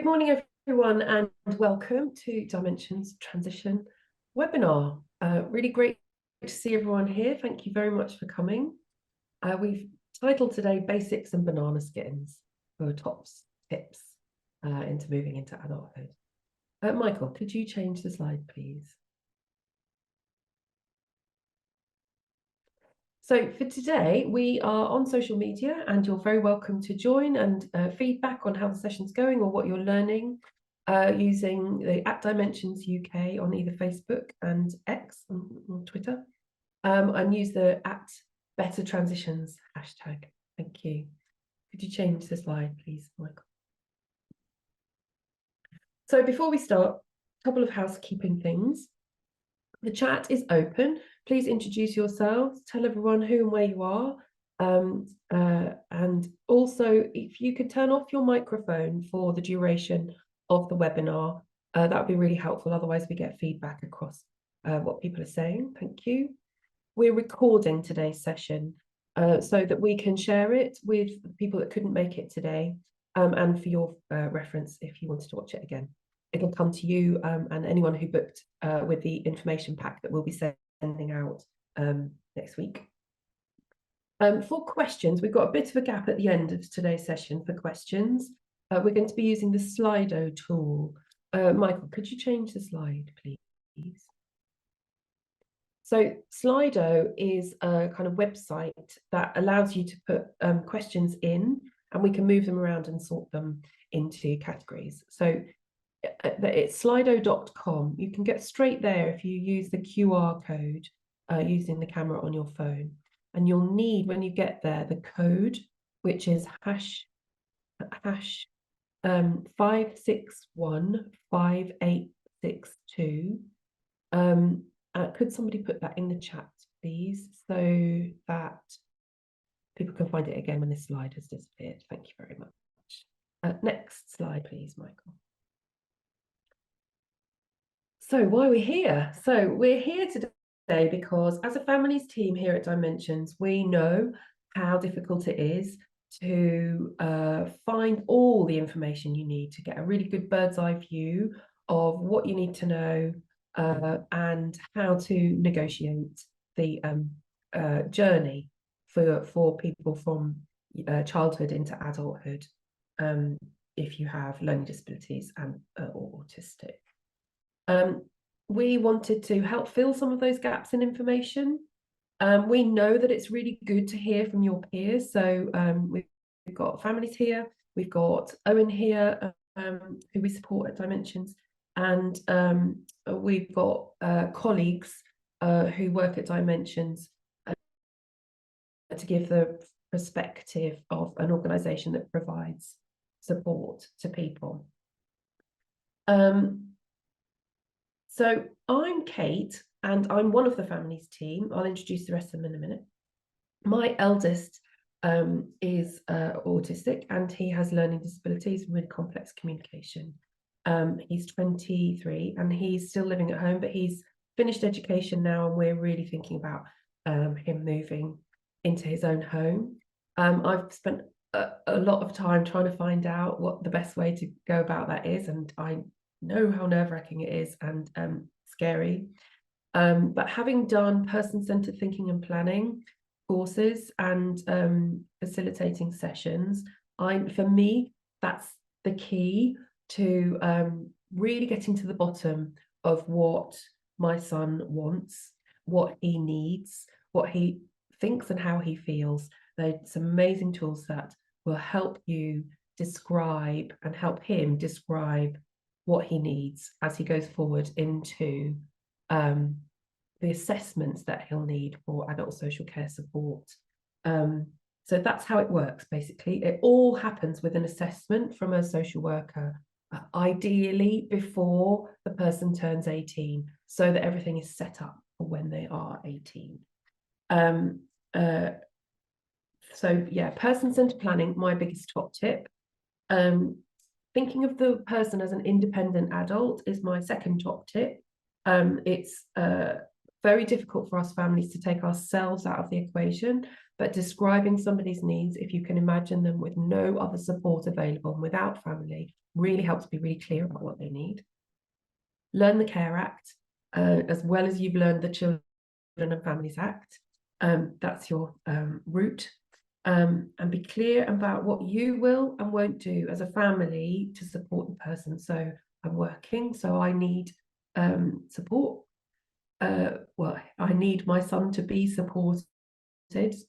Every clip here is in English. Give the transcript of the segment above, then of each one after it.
Good morning, everyone, and welcome to Dimensions Transition webinar. Really great to see everyone here. Thank you very much for coming. We've titled today Basics and Banana Skins for Tops Tips into moving into adulthood. Michael, could you change the slide, please? So for today, we are on social media and you're very welcome to join and feedback on how the session's going or what you're learning using the @Dimensions UK on either Facebook and X on Twitter, and use the @BetterTransitions hashtag. Thank you. Could you change the slide, please, Michael? So before we start, a couple of housekeeping things. The chat is open. Please introduce yourselves, tell everyone who and where you are. And also, if you could turn off your microphone for the duration of the webinar, that would be really helpful. Otherwise, we get feedback across what people are saying. Thank you. We're recording today's session so that we can share it with people that couldn't make it today, and for your reference if you wanted to watch it again. It'll come to you and anyone who booked with the information pack that we'll be sending out next week. For questions, we've got a bit of a gap at the end of today's session for questions. We're going to be using the Slido tool. Michael, could you change the slide, please? So Slido is a kind of website that allows you to put questions in, and we can move them around and sort them into categories. So it's slido.com. You can get straight there if you use the QR code using the camera on your phone. And you'll need, when you get there, the code, which is hash 5615862. Could somebody put that in the chat, please, so that people can find it again when this slide has disappeared? Thank you very much. Next slide, please, Michael. So why are we here? So we're here today because as a families team here at Dimensions, we know how difficult it is to find all the information you need to get a really good bird's eye view of what you need to know and how to negotiate the journey for people from childhood into adulthood if you have learning disabilities and or autistic. We wanted to help fill some of those gaps in information. We know that it's really good to hear from your peers. So we've got families here, we've got Owen here, who we support at Dimensions, and we've got colleagues who work at Dimensions to give the perspective of an organisation that provides support to people. So I'm Kate, and I'm one of the families team. I'll introduce the rest of them in a minute. My eldest is autistic, and he has learning disabilities with complex communication. He's 23, and he's still living at home, but he's finished education now, and we're really thinking about him moving into his own home. I've spent a lot of time trying to find out what the best way to go about that is, and I know how nerve-wracking it is and scary. But having done person-centered thinking and planning courses and facilitating sessions, for me, that's the key to really getting to the bottom of what my son wants, what he needs, what he thinks and how he feels. There's some amazing tools that will help you describe and help him describe what he needs as he goes forward into the assessments that he'll need for adult social care support. So that's how it works, basically. It all happens with an assessment from a social worker, ideally before the person turns 18, so that everything is set up for when they are 18. So yeah, person-centered planning, my biggest top tip. Thinking of the person as an independent adult is my second top tip. It's very difficult for us families to take ourselves out of the equation, but describing somebody's needs, if you can imagine them with no other support available and without family, really helps be really clear about what they need. Learn the Care Act, as well as you've learned the Children and Families Act. That's your route. And be clear about what you will and won't do as a family to support the person. So I'm working, so I need support. Well, I need my son to be supported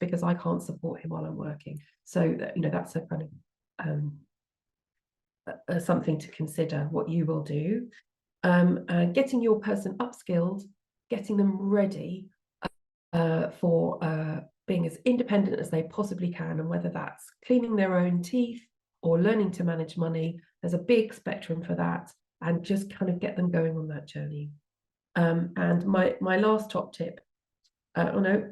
because I can't support him while I'm working. So that, that's a kind of something to consider what you will do. Getting your person upskilled, getting them ready for being as independent as they possibly can, and whether that's cleaning their own teeth or learning to manage money, there's a big spectrum for that, and just kind of get them going on that journey. And my last top tip,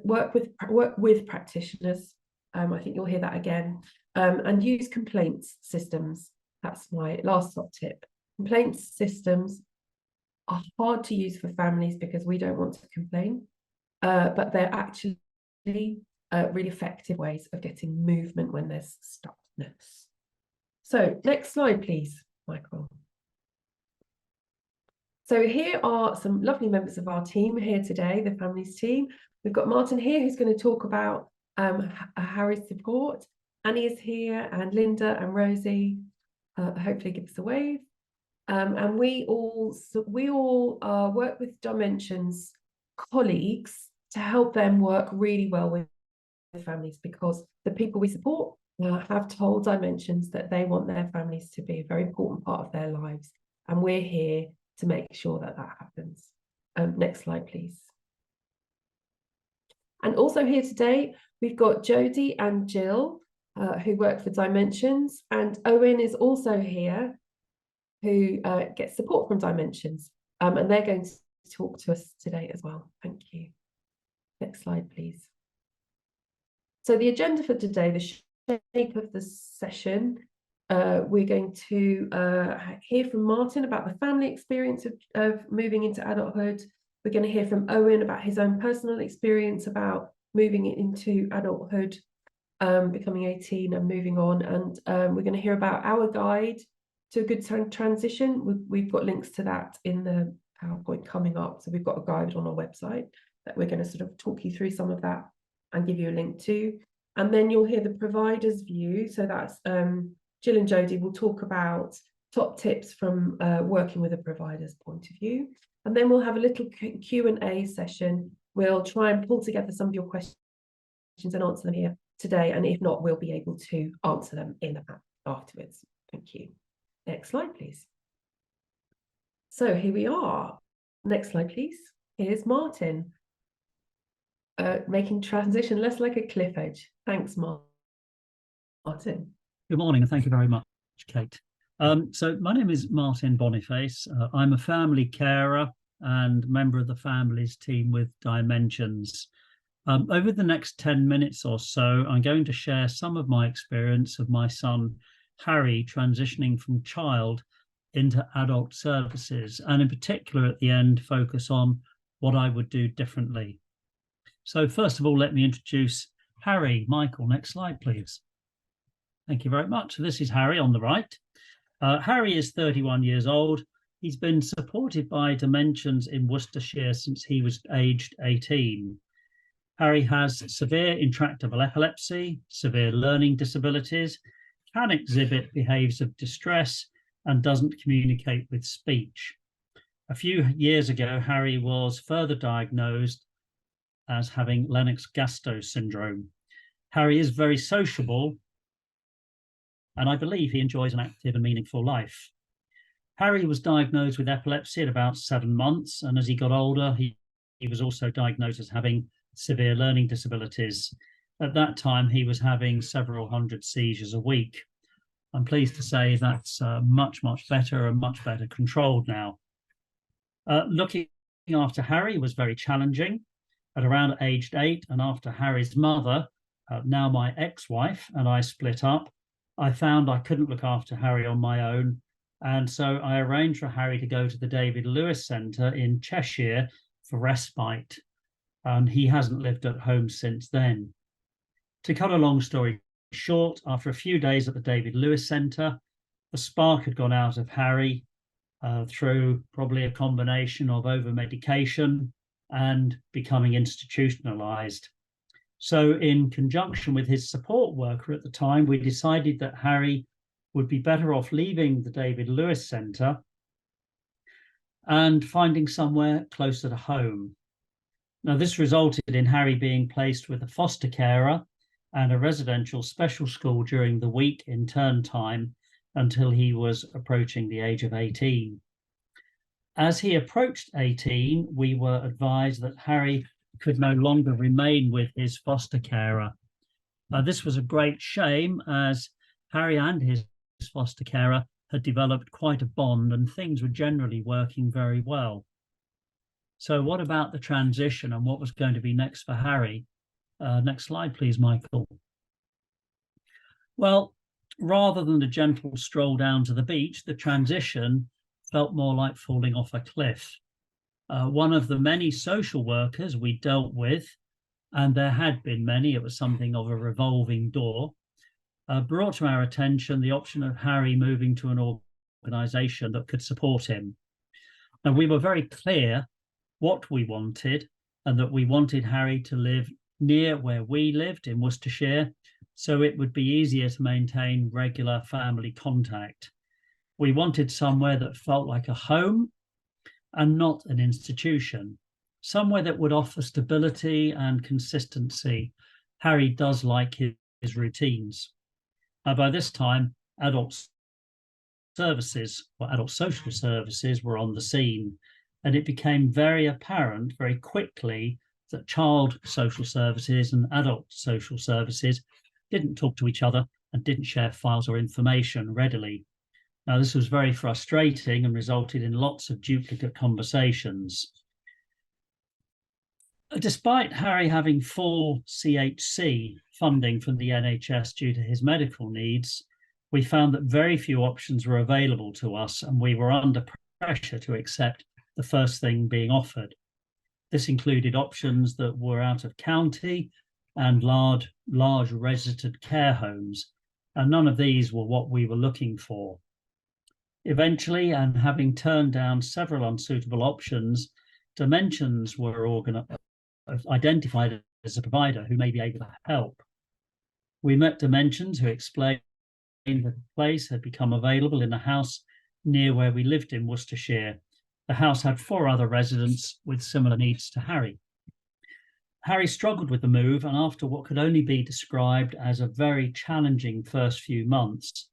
work with practitioners. I think you'll hear that again, and use complaints systems. That's my last top tip. Complaints systems are hard to use for families because we don't want to complain, but they're actually really effective ways of getting movement when there's stuckness. So next slide, please, Michael. So here are some lovely members of our team here today, the families team. We've got Martin here, who's going to talk about Harry's support. Annie is here, and Linda and Rosie. Hopefully give us a wave. And we all work with Dimensions colleagues to help them work really well with families, because the people we support have told Dimensions that they want their families to be a very important part of their lives, and we're here to make sure that that happens. Next slide, please. And also here today, we've got Jodie and Jill, who work for Dimensions, and Owen is also here, who gets support from Dimensions, and they're going to talk to us today as well. Thank you. Next slide, please. So the agenda for today, the shape of the session, we're going to hear from Martin about the family experience of moving into adulthood. We're going to hear from Owen about his own personal experience about moving into adulthood, becoming 18 and moving on. And we're going to hear about our guide to a good transition. We've got links to that in the PowerPoint coming up. So we've got a guide on our website that we're going to sort of talk you through some of that and give you a link to. And then you'll hear the provider's view. So that's Jill and Jodie will talk about top tips from working with a provider's point of view. And then we'll have a little Q&A session. We'll try and pull together some of your questions and answer them here today. And if not, we'll be able to answer them in the app afterwards. Thank you. Next slide, please. So here we are. Next slide, please. Here's Martin, making transition less like a cliff edge. Thanks, Martin. Good morning, and thank you very much, Kate. So my name is Martin Boniface. I'm a family carer and member of the families team with Dimensions. Over the next 10 minutes or so, I'm going to share some of my experience of my son, Harry, transitioning from child into adult services, and in particular at the end, focus on what I would do differently. So first of all, let me introduce Harry. Michael, next slide, please. Thank you very much. So this is Harry on the right. Harry is 31 years old. He's been supported by Dimensions in Worcestershire since he was aged 18. Harry has severe intractable epilepsy, severe learning disabilities, can exhibit behaviours of distress, and doesn't communicate with speech. A few years ago, Harry was further diagnosed as having Lennox-Gastaut syndrome. Harry is very sociable, and I believe he enjoys an active and meaningful life. Harry was diagnosed with epilepsy at about 7 months, and as he got older, he was also diagnosed as having severe learning disabilities. At that time, he was having several hundred seizures a week. I'm pleased to say that's much, much better and much better controlled now. Looking after Harry was very challenging. At around aged 8, and after Harry's mother, now my ex-wife, and I split up, I found I couldn't look after Harry on my own. And so I arranged for Harry to go to the David Lewis Centre in Cheshire for respite. and he hasn't lived at home since then. To cut a long story short, after a few days at the David Lewis Centre, the spark had gone out of Harry through probably a combination of over-medication and becoming institutionalized. So in conjunction with his support worker at the time, we decided that Harry would be better off leaving the David Lewis Centre and finding somewhere closer to home. Now, this resulted in Harry being placed with a foster carer and a residential special school during the week in term time until he was approaching the age of 18. As he approached 18, we were advised that Harry could no longer remain with his foster carer. This was a great shame, as Harry and his foster carer had developed quite a bond and things were generally working very well. So what about the transition and what was going to be next for Harry? Next slide, please, Michael. Well, rather than a gentle stroll down to the beach, the transition felt more like falling off a cliff. One of the many social workers we dealt with, and there had been many, it was something of a revolving door, brought to our attention the option of Harry moving to an organisation that could support him. And we were very clear what we wanted, and that we wanted Harry to live near where we lived in Worcestershire, so it would be easier to maintain regular family contact. We wanted somewhere that felt like a home and not an institution, somewhere that would offer stability and consistency. Harry does like his routines. By this time, adult services or adult social services were on the scene, and it became very apparent very quickly that child social services and adult social services didn't talk to each other and didn't share files or information readily. Now, this was very frustrating and resulted in lots of duplicate conversations. Despite Harry having full CHC funding from the NHS due to his medical needs, we found that very few options were available to us, and we were under pressure to accept the first thing being offered. This included options that were out of county and large resident care homes, and none of these were what we were looking for. Eventually, and having turned down several unsuitable options, Dimensions were identified as a provider who may be able to help. We met Dimensions, who explained that the place had become available in a house near where we lived in Worcestershire. The house had 4 other residents with similar needs to Harry. Harry struggled with the move, and after what could only be described as a very challenging first few months,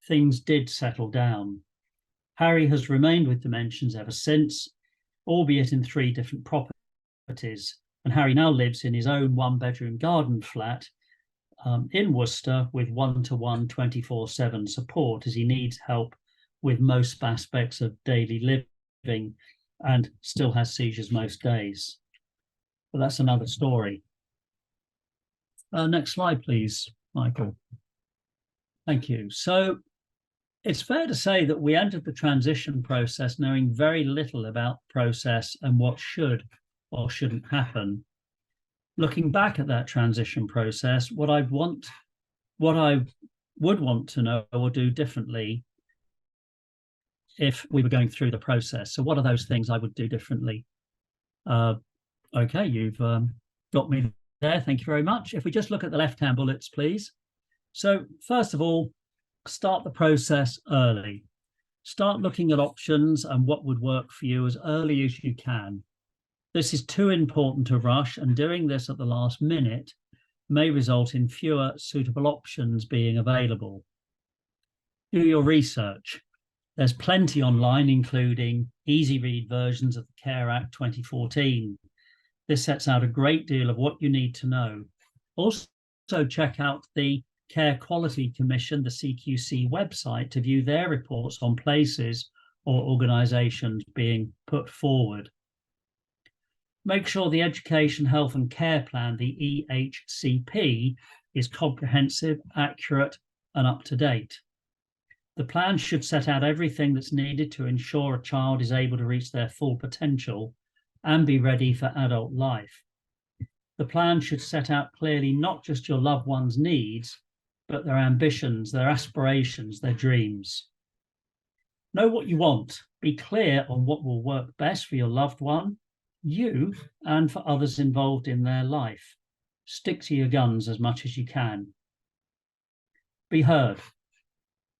things did settle down. Harry has remained with Dimensions ever since, albeit in 3 different properties, and Harry now lives in his own 1-bedroom garden flat in Worcester with 1-to-1 24/7 support, as he needs help with most aspects of daily living and still has seizures most days. But that's another story. Next slide, please, Michael. Thank you. So it's fair to say that we entered the transition process knowing very little about the process and what should or shouldn't happen. Looking back at that transition process, what I would want to know or do differently if we were going through the process. So what are those things I would do differently? Okay, you've got me there. Thank you very much. If we just look at the left-hand bullets, please. So first of all, start the process early. Start looking at options and what would work for you as early as you can. This is too important to rush, and doing this at the last minute may result in fewer suitable options being available. Do your research. There's plenty online, including easy-read versions of the Care Act 2014. This sets out a great deal of what you need to know. Also, check out the Care Quality Commission, the CQC website, to view their reports on places or organisations being put forward. Make sure the Education, Health and Care Plan, the EHCP, is comprehensive, accurate and up to date. The plan should set out everything that's needed to ensure a child is able to reach their full potential and be ready for adult life. The plan should set out clearly not just your loved one's needs, but their ambitions, their aspirations, their dreams. Know what you want. Be clear on what will work best for your loved one, you, and for others involved in their life. Stick to your guns as much as you can. Be heard.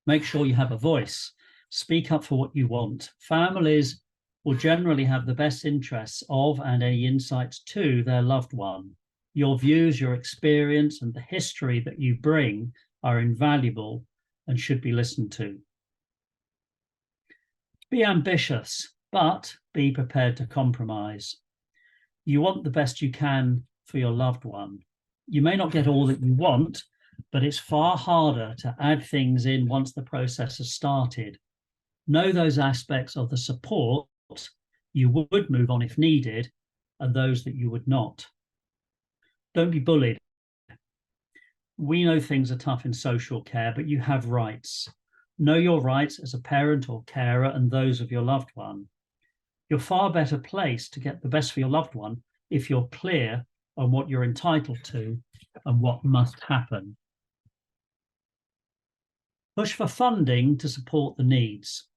Make sure you have a voice. Speak up for what you want. Families will generally have the best interests of and any insights to their loved one. Your views, your experience, and the history that you bring are invaluable and should be listened to. Be ambitious, but be prepared to compromise. You want the best you can for your loved one. You may not get all that you want, but it's far harder to add things in once the process has started. Know those aspects of the support you would move on if needed, and those that you would not. Don't be bullied. We know things are tough in social care, but you have rights. Know your rights as a parent or carer and those of your loved one. You're far better placed to get the best for your loved one if you're clear on what you're entitled to and what must happen. Push for funding to support the needs.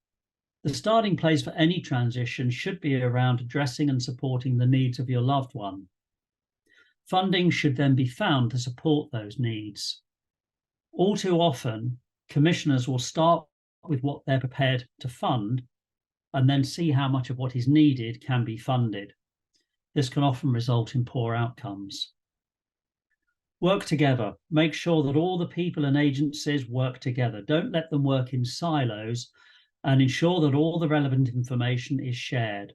The starting place for any transition should be around addressing and supporting the needs of your loved one. Funding should then be found to support those needs. All too often, commissioners will start with what they're prepared to fund and then see how much of what is needed can be funded. This can often result in poor outcomes. Work together. Make sure that all the people and agencies work together. Don't let them work in silos, and ensure that all the relevant information is shared.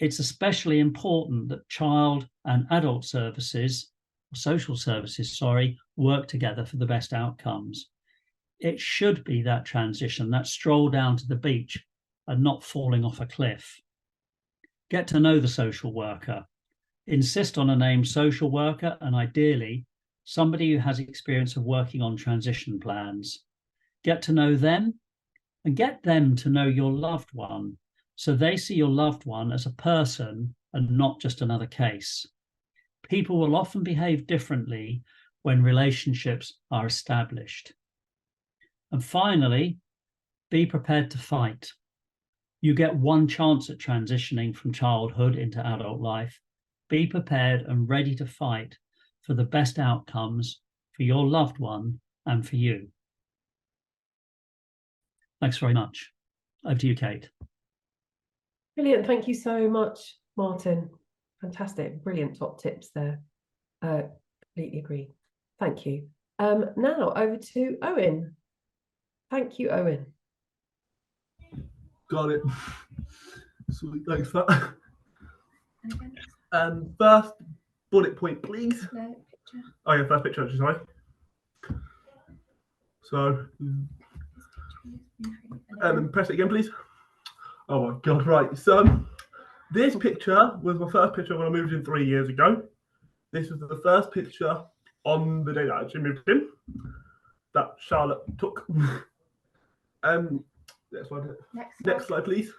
It's especially important that child and adult services, social services, work together for the best outcomes. It should be that transition, that stroll down to the beach and not falling off a cliff. Get to know the social worker. Insist on a named social worker, and ideally, somebody who has experience of working on transition plans. Get to know them and get them to know your loved one, so they see your loved one as a person and not just another case. People will often behave differently when relationships are established. And finally, be prepared to fight. You get one chance at transitioning from childhood into adult life. Be prepared and ready to fight for the best outcomes for your loved one and for you. Thanks very much. Over to you, Kate. Brilliant. Thank you so much, Martin. Fantastic. Brilliant top tips there. Completely agree. Thank you. Now over to Owen. Thank you, Owen. Got it. Sweet, thanks for that. First bullet point, please. No, picture. Oh yeah, first picture, actually, sorry. So, press it again, please. Oh my God, right. So, this picture was my first picture when I moved in 3 years ago. This was the first picture on the day that I actually moved in that Charlotte took. Next slide, please.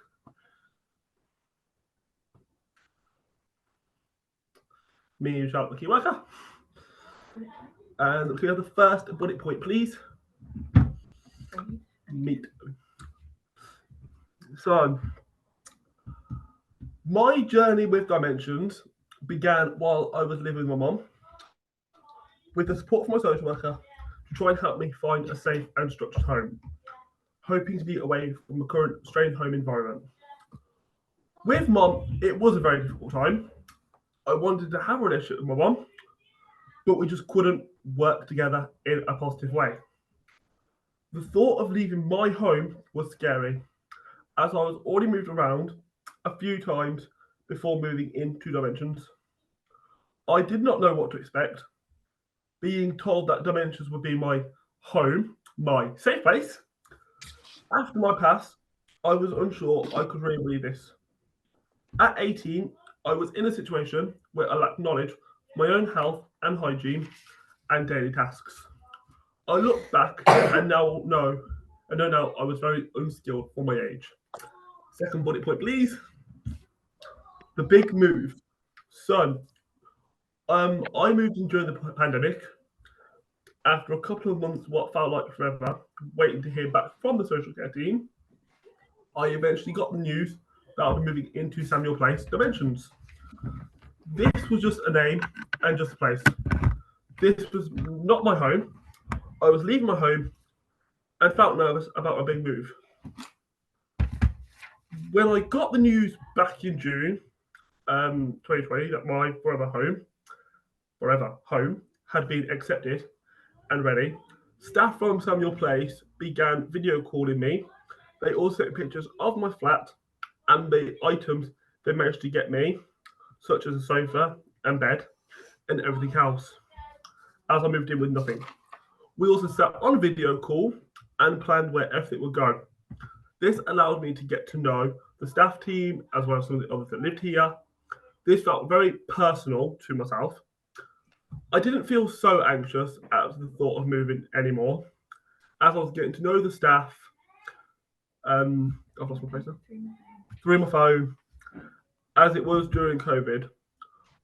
Me and Charlotte, the key worker. And we have the first bullet point, please. Meet. So, my journey with Dimensions began while I was living with my mum, with the support from my social worker to try and help me find a safe and structured home, hoping to be away from the current strained home environment. With mum, it was a very difficult time. I wanted to have a relationship with my mum, but we just couldn't work together in a positive way. The thought of leaving my home was scary, as I was already moved around a few times before moving into Dimensions. I did not know what to expect, being told that Dimensions would be my home, my safe place. After my past, I was unsure I could really believe this. At 18, I was in a situation where I lacked knowledge of my own health and hygiene and daily tasks. I look back and now know I was very unskilled for my age. Second bullet point, please. The big move. So, I moved in during the pandemic. After a couple of months, what felt like forever, waiting to hear back from the social care team, I eventually got the news that I'll be moving into Samuel Place Dimensions. This was just a name and just a place. This was not my home. I was leaving my home and felt nervous about a big move. When I got the news back in June 2020 that my forever home, had been accepted and ready, staff from Samuel Place began video calling me. They also sent pictures of my flat and the items they managed to get me, such as a sofa and bed and everything else, as I moved in with nothing. We also sat on a video call and planned where everything would go. This allowed me to get to know the staff team as well as some of the others that lived here. This felt very personal to myself. I didn't feel so anxious at the thought of moving anymore, as I was getting to know the staff. I've lost my place now. Through my phone, as it was during COVID,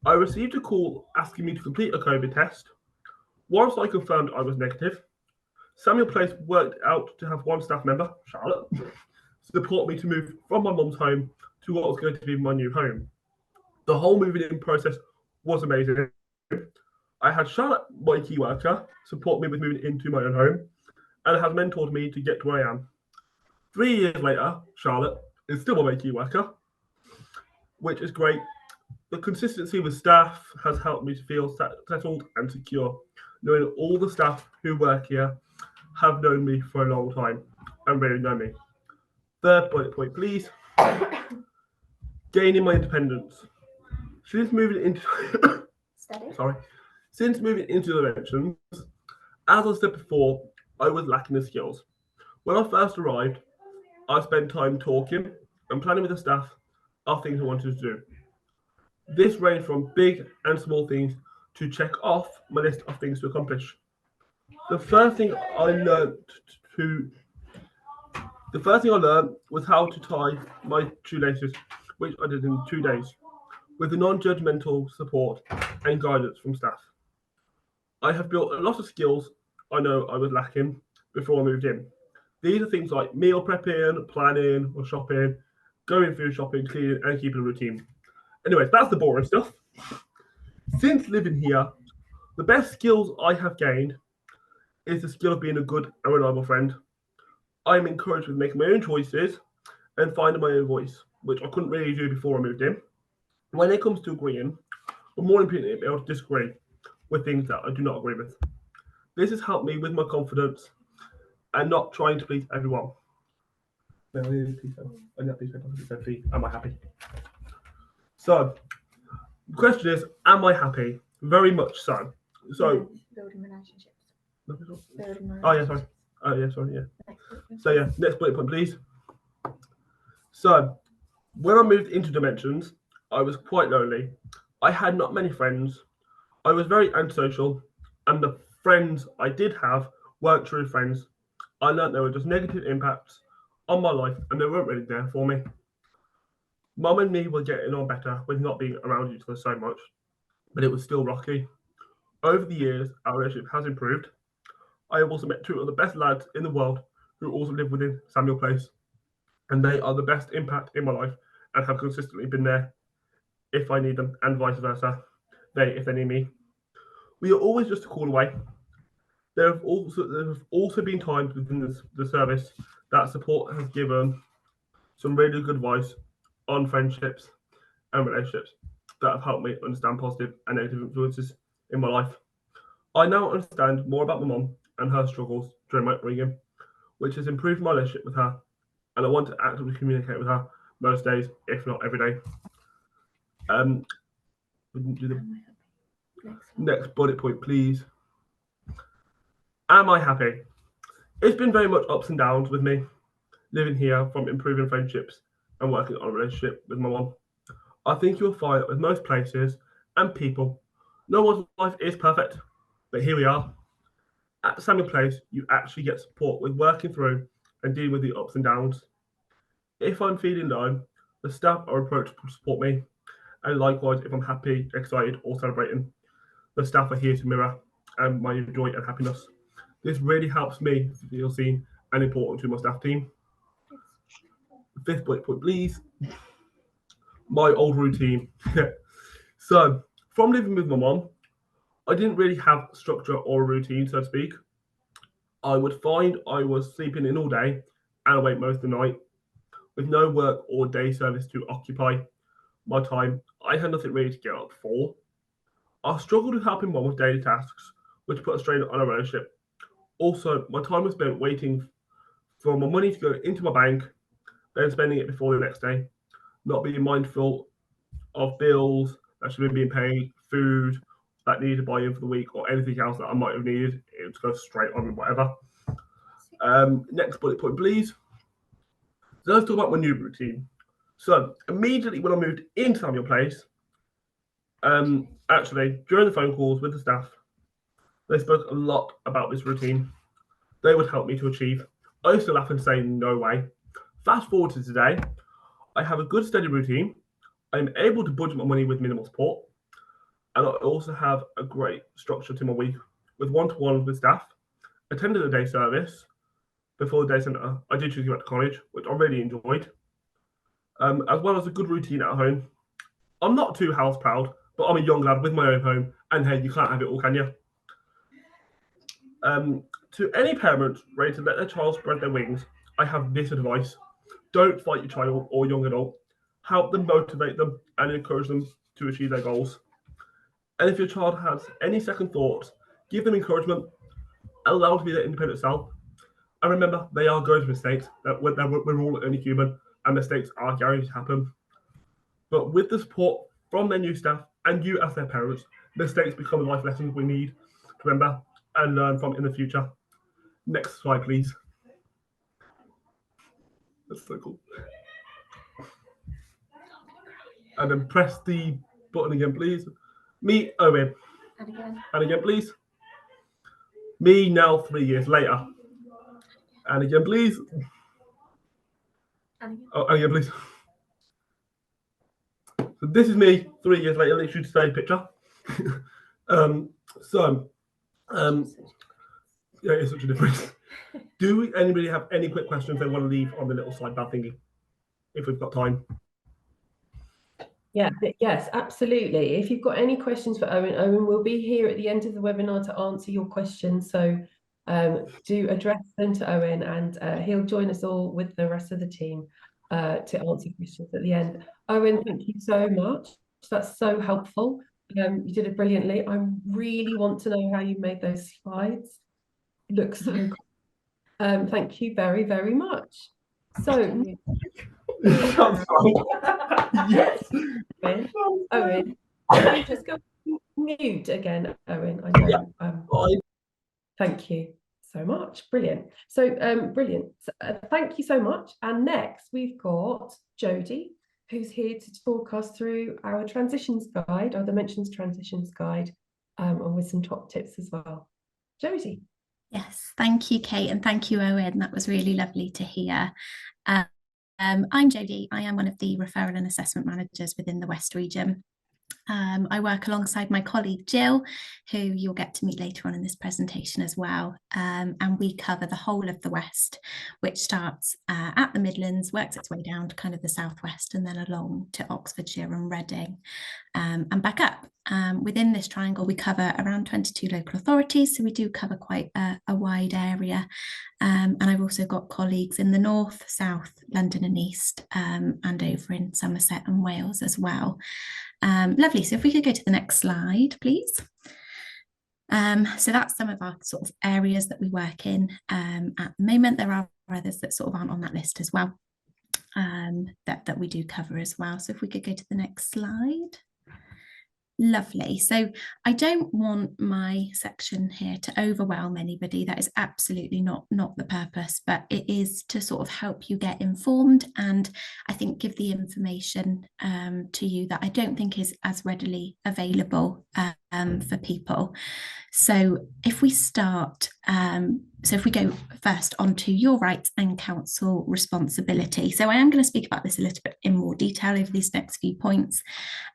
I received a call asking me to complete a COVID test. Once I confirmed I was negative, Samuel Place worked out to have one staff member, Charlotte, support me to move from my mum's home to what was going to be my new home. The whole moving in process was amazing. I had Charlotte, my key worker, support me with moving into my own home and has mentored me to get to where I am. 3 years later, Charlotte is still my key worker, which is great. The consistency with staff has helped me to feel settled and secure, knowing all the staff who work here have known me for a long time and really know me. Third bullet point, please. Gaining my independence. Since moving into since moving into Dimensions, as I said before, I was lacking the skills. When I first arrived, I spent time talking and planning with the staff of things I wanted to do. This ranged from big and small things to check off my list of things to accomplish. The first thing I learned was how to tie my shoelaces, which I did in 2 days, with the non-judgmental support and guidance from staff. I have built a lot of skills I know I was lacking before I moved in. These are things like meal prepping, planning or shopping, going food shopping, cleaning and keeping a routine. Anyways, that's the boring stuff. Since living here, the best skills I have gained is the skill of being a good and reliable friend. I am encouraged with making my own choices and finding my own voice, which I couldn't really do before I moved in. When it comes to agreeing, but more importantly, be able to disagree with things that I do not agree with. This has helped me with my confidence and not trying to please everyone. Am I happy? So, the question is, am I happy? Very much so. So, building relationships. Oh yeah, sorry. Oh yeah, sorry. Yeah. So yeah, next bullet point, please. So, when I moved into Dimensions, I was quite lonely. I had not many friends. I was very antisocial, and the friends I did have weren't true friends. I learned there were just negative impacts on my life, and they weren't really there for me. Mum and me were getting on better with not being around each other so much, but it was still rocky. Over the years, our relationship has improved. I have also met two of the best lads in the world who also live within Samuel Place, and they are the best impact in my life and have consistently been there if I need them, and vice versa. If they need me. We are always just a call away. There have also been times within the service that support has given some really good advice on friendships and relationships that have helped me understand positive and negative influences in my life. I now understand more about my mum and her struggles during my upbringing, which has improved my relationship with her, and I want to actively communicate with her most days, if not every day. We didn't do the next bullet point, please. Am I happy? It's been very much ups and downs with me living here, from improving friendships and working on a relationship with my mum. I think you'll find that with most places and people, no one's life is perfect, but here we are. At Samuel Place, you actually get support with working through and dealing with the ups and downs. If I'm feeling low, the staff are approachable to support me, and likewise if I'm happy, excited, or celebrating. The staff are here to mirror my joy and happiness. This really helps me feel seen and important to my staff team. Fifth bullet point, please. My old routine. So, from living with my mum, I didn't really have structure or a routine, so to speak. I would find I was sleeping in all day and awake most of the night with no work or day service to occupy my time. I had nothing really to get up for. I struggled with helping mum with daily tasks, which put a strain on her ownership. Also, my time was spent waiting for my money to go into my bank, then spending it before the next day, not being mindful of bills that should have been paid, food that needed to buy in for the week, or anything else that I might have needed. It would go straight on with whatever. Next bullet point, please. So let's talk about my new routine. So immediately when I moved into your place, actually during the phone calls with the staff, they spoke a lot about this routine. They would help me to achieve. I used to laugh and say, no way. Fast forward to today, I have a good steady routine. I'm able to budget my money with minimal support. And I also have a great structure to my week with one-to-one with staff, attended a day service before the day centre. I did choose to go to college, which I really enjoyed, as well as a good routine at home. I'm not too house proud, but I'm a young lad with my own home, and hey, you can't have it all, can you? To any parent ready to let their child spread their wings, I have this advice. Don't fight your child or young adult. Help them, motivate them, and encourage them to achieve their goals. And if your child has any second thoughts, give them encouragement, allow them to be their independent self. And remember, they are going to mistakes. We're all only human, and mistakes are guaranteed to happen. But with the support from their new staff and you as their parents, mistakes become the life lessons we need to remember and learn from in the future. Next slide, please. That's so cool. And then press the button again, please. Me, Owen. And again, please. Me now 3 years later. And again, please. Oh, and again, please. So this is me 3 years later, literally today's picture. Yeah, it's such a difference. Do anybody have any quick questions they want to leave on the little sidebar thingy? If we've got time. Yeah, yes, absolutely. If you've got any questions for Owen will be here at the end of the webinar to answer your questions. So do address them to Owen, and he'll join us all with the rest of the team to answer questions at the end. Owen, thank you so much. That's so helpful. You did it brilliantly. I really want to know how you made those slides. It looks so cool. Thank you very, very much. So Yes. Owen, can you just go mute again, Owen? I know. Thank you so much. Brilliant. So brilliant. Thank you so much. And next we've got Jodie, who's here to talk us through our transitions guide, our dimensions transitions guide, and with some top tips as well. Jodie. Yes, thank you, Kate, and thank you, Owen. That was really lovely to hear. I'm Jodie. I am one of the referral and assessment managers within the West region. I work alongside my colleague Jill, who you'll get to meet later on in this presentation as well. And we cover the whole of the West, which starts at the Midlands, works its way down to kind of the Southwest, and then along to Oxfordshire and Reading, and back up. Within this triangle, we cover around 22 local authorities, so we do cover quite a wide area. And I've also got colleagues in the North, South, London and East, and over in Somerset and Wales as well. Lovely. So if we could go to the next slide, please. So that's some of our sort of areas that we work in at the moment. There are others that sort of aren't on that list as well, that we do cover as well. So if we could go to the next slide. Lovely. So I don't want my section here to overwhelm anybody. That is absolutely not the purpose, but it is to sort of help you get informed, and I think give the information to you that I don't think is as readily available for people. So if we start, so if we go first onto your rights and council responsibility. So I am going to speak about this a little bit in more detail over these next few points.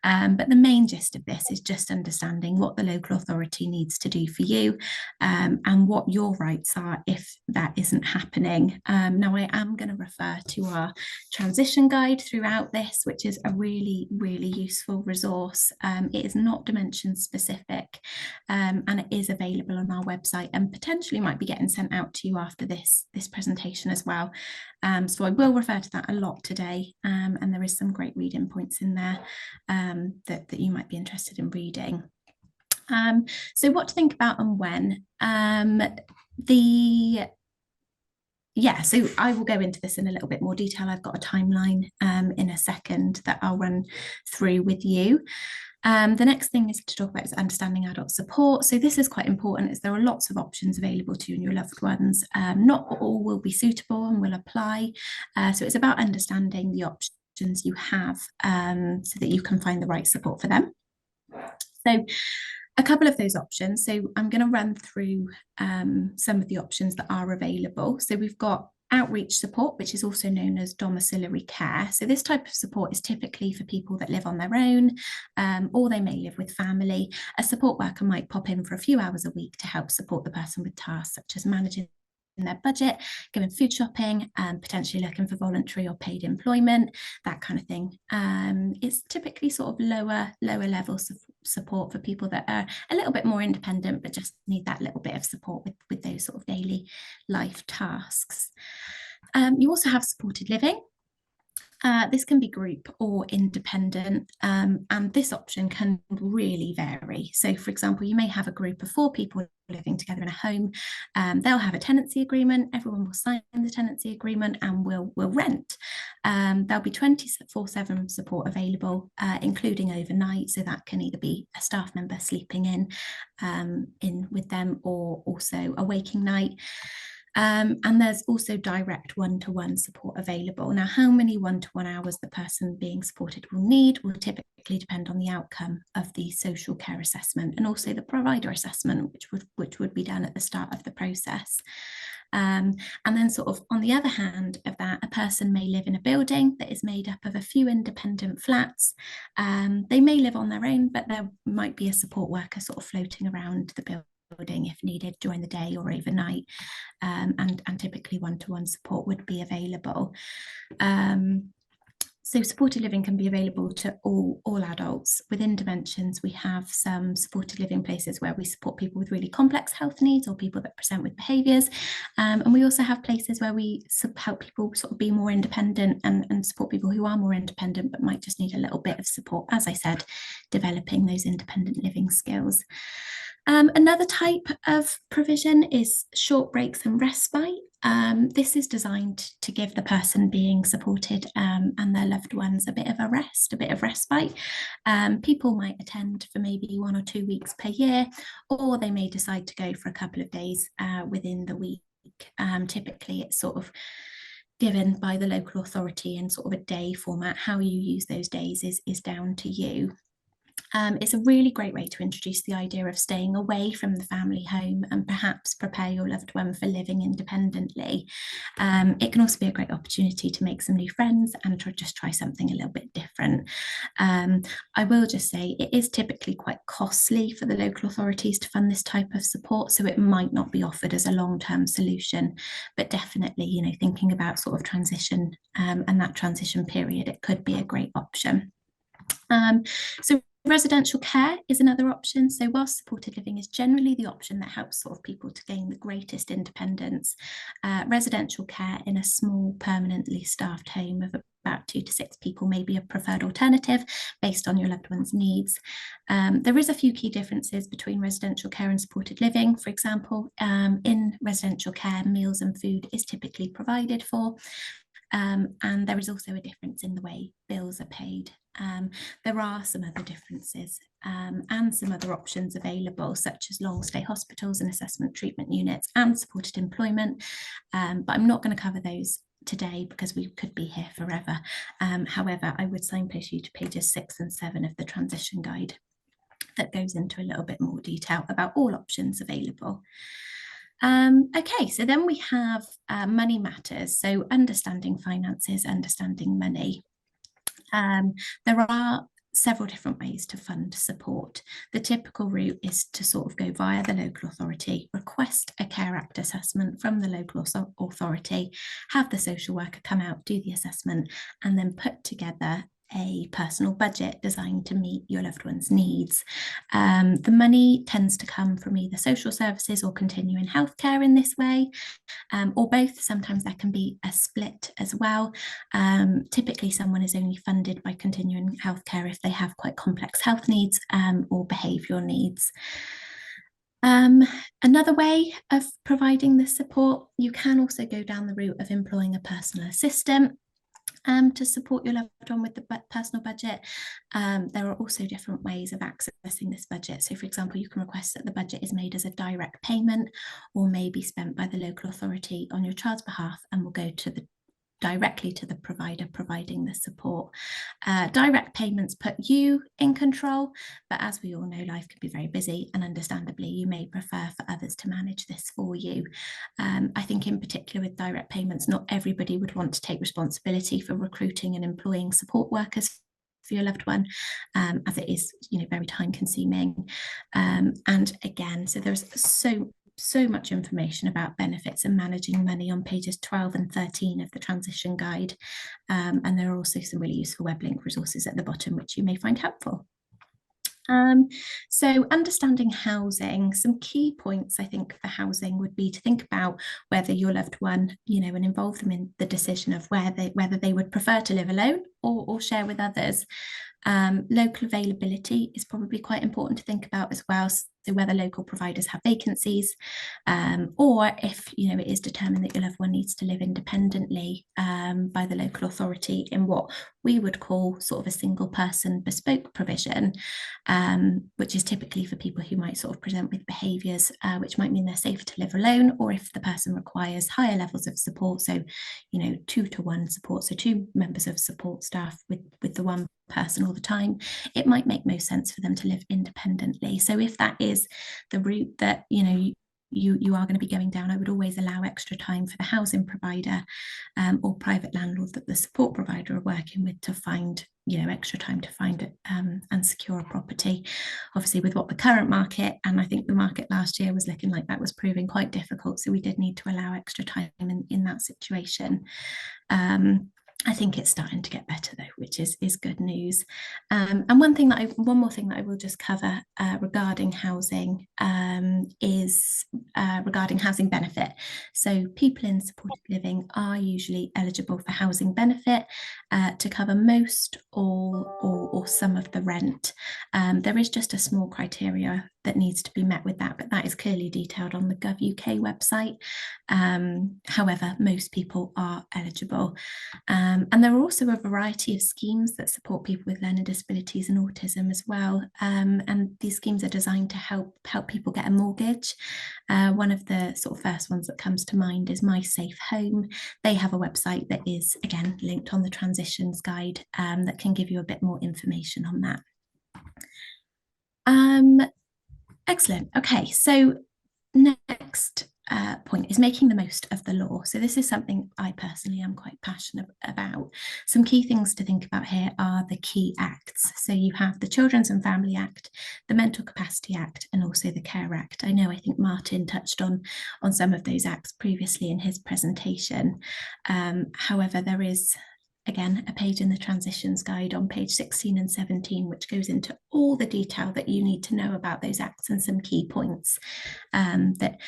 But the main gist of this is just understanding what the local authority needs to do for you, and what your rights are if that isn't happening. Now I am going to refer to our transition guide throughout this, which is a really, really useful resource. It is not dimension specific, and it is available on our website and potentially might be getting sent out to you after this presentation as well. So I will refer to that a lot today, and there is some great reading points in there that you might be interested in reading. So what to think about and when. So I will go into this in a little bit more detail. I've got a timeline in a second that I'll run through with you. The next thing is to talk about is understanding adult support. So this is quite important, as there are lots of options available to you and your loved ones. Not all will be suitable and will apply. So it's about understanding the options you have, so that you can find the right support for them. So a couple of those options. So I'm going to run through some of the options that are available. So we've got outreach support, which is also known as domiciliary care. So this type of support is typically for people that live on their own, or they may live with family. A support worker might pop in for a few hours a week to help support the person with tasks such as managing their budget, going food shopping, potentially looking for voluntary or paid employment, that kind of thing. It's typically sort of lower levels of support for people that are a little bit more independent, but just need that little bit of support with those sort of daily life tasks. You also have supported living. This can be group or independent, and this option can really vary. So, for example, you may have a group of 4 people living together in a home. They'll have a tenancy agreement. Everyone will sign the tenancy agreement and will rent. There'll be 24/7 support available, including overnight. So that can either be a staff member sleeping in with them, or also a waking night. And there's also direct one-to-one support available. Now, how many one-to-one hours the person being supported will need will typically depend on the outcome of the social care assessment and also the provider assessment, which would be done at the start of the process. And then sort of on the other hand of that, a person may live in a building that is made up of a few independent flats. They may live on their own, but there might be a support worker sort of floating around the building if needed during the day or overnight, and typically one-to-one support would be available. So supported living can be available to all adults. Within Dimensions, we have some supported living places where we support people with really complex health needs or people that present with behaviours. And we also have places where we help people sort of be more independent and support people who are more independent but might just need a little bit of support, as I said, developing those independent living skills. Another type of provision is short breaks and respite. This is designed to give the person being supported and their loved ones a bit of a rest, a bit of respite. People might attend for maybe 1 or 2 weeks per year, or they may decide to go for a couple of days within the week. Typically, it's sort of given by the local authority in sort of a day format. How you use those days is down to you. It's a really great way to introduce the idea of staying away from the family home and perhaps prepare your loved one for living independently. It can also be a great opportunity to make some new friends and just try something a little bit different. I will just say it is typically quite costly for the local authorities to fund this type of support, so it might not be offered as a long-term solution, but definitely, you know, thinking about sort of transition and that transition period, it could be a great option. So residential care is another option. So whilst supported living is generally the option that helps sort of people to gain the greatest independence, residential care in a small permanently staffed home of about 2 to 6 people may be a preferred alternative based on your loved one's needs. There is a few key differences between residential care and supported living. For example, in residential care, meals and food is typically provided for. And there is also a difference in the way bills are paid. There are some other differences and some other options available, such as long stay hospitals and assessment treatment units and supported employment. But I'm not going to cover those today because we could be here forever. However, I would signpost you to pages 6 and 7 of the transition guide that goes into a little bit more detail about all options available. Okay, so then we have money matters. So understanding finances, understanding money. There are several different ways to fund support. The typical route is to sort of go via the local authority, request a Care Act assessment from the local authority, have the social worker come out, do the assessment, and then put together a personal budget designed to meet your loved one's needs. The money tends to come from either social services or continuing healthcare in this way, or both. Sometimes there can be a split as well. Typically, someone is only funded by continuing healthcare if they have quite complex health needs or behavioural needs. Another way of providing this support, you can also go down the route of employing a personal assistant to support your loved one with the personal budget. There are also different ways of accessing this budget. So for example, you can request that the budget is made as a direct payment or may be spent by the local authority on your child's behalf and will go to directly to the provider providing the support. Direct payments put you in control, but as we all know, life can be very busy, and understandably you may prefer for others to manage this for you. I think in particular with direct payments, not everybody would want to take responsibility for recruiting and employing support workers for your loved one, as it is, very time consuming. And again, so there's so much information about benefits and managing money on pages 12 and 13 of the transition guide. And there are also some really useful web link resources at the bottom, which you may find helpful. So understanding housing, some key points I think for housing would be to think about whether your loved one, and involve them in the decision of whether they would prefer to live alone or share with others. Local availability is probably quite important to think about as well. So whether local providers have vacancies, or if it is determined that your loved one needs to live independently by the local authority in what we would call sort of a single person bespoke provision, which is typically for people who might sort of present with behaviours which might mean they're safer to live alone, or if the person requires higher levels of support, so 2-to-1 support, so 2 members of support staff with the one person all the time, it might make most sense for them to live independently. So if that is the route that you are going to be going down, I would always allow extra time for the housing provider or private landlord that the support provider are working with to find extra time to find it and secure a property. Obviously with what the current market, and I think the market last year was looking like that was proving quite difficult, so we did need to allow extra time in that situation. I think it's starting to get better though, which is good news. And one more thing that I will just cover regarding housing is regarding housing benefit. So people in supported living are usually eligible for housing benefit to cover most, all, or some of the rent. There is just a small criteria that needs to be met with that, but that is clearly detailed on the Gov.uk website. However, most people are eligible. And there are also a variety of schemes that support people with learning disabilities and autism as well. And these schemes are designed to help people get a mortgage. One of the sort of first ones that comes to mind is My Safe Home. They have a website that is, again, linked on the transitions guide that can give you a bit more information on that. Excellent. Okay, so next point is making the most of the law. So this is something I personally am quite passionate about. Some key things to think about here are the key acts. So you have the Children's and Family Act, the Mental Capacity Act, and also the Care Act. I think Martin touched on some of those acts previously in his presentation. However, there is, again, a page in the transitions guide on page 16 and 17, which goes into all the detail that you need to know about those acts and some key points that,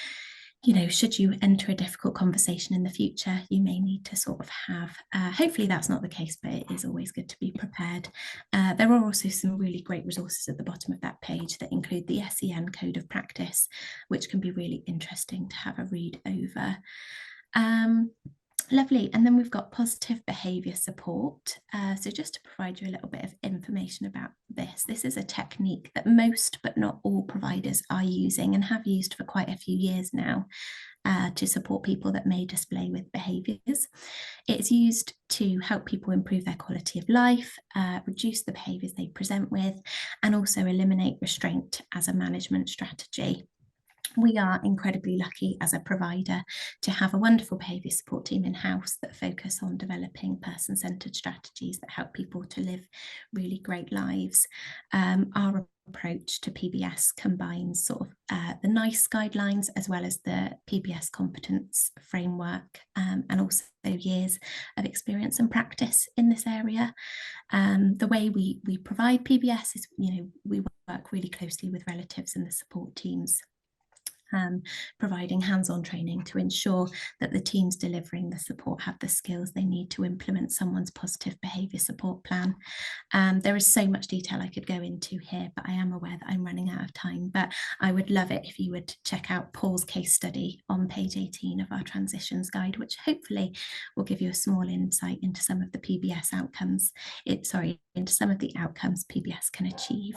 should you enter a difficult conversation in the future, you may need to sort of have. Hopefully that's not the case, but it is always good to be prepared. There are also some really great resources at the bottom of that page that include the SEN Code of Practice, which can be really interesting to have a read over. Lovely. And then we've got positive behaviour support. So just to provide you a little bit of information about this, this is a technique that most but not all providers are using and have used for quite a few years now to support people that may display with behaviours. It's used to help people improve their quality of life, reduce the behaviours they present with, and also eliminate restraint as a management strategy. We are incredibly lucky as a provider to have a wonderful behaviour support team in-house that focus on developing person-centred strategies that help people to live really great lives. Our approach to PBS combines sort of the NICE guidelines as well as the PBS competence framework, and also years of experience and practice in this area. The way we provide PBS is, we work really closely with relatives and the support teams, providing hands-on training to ensure that the teams delivering the support have the skills they need to implement someone's positive behaviour support plan. There is so much detail I could go into here, but I am aware that I'm running out of time. But I would love it if you would check out Paul's case study on page 18 of our transitions guide, which hopefully will give you a small insight into some of the PBS outcomes, into some of the outcomes PBS can achieve.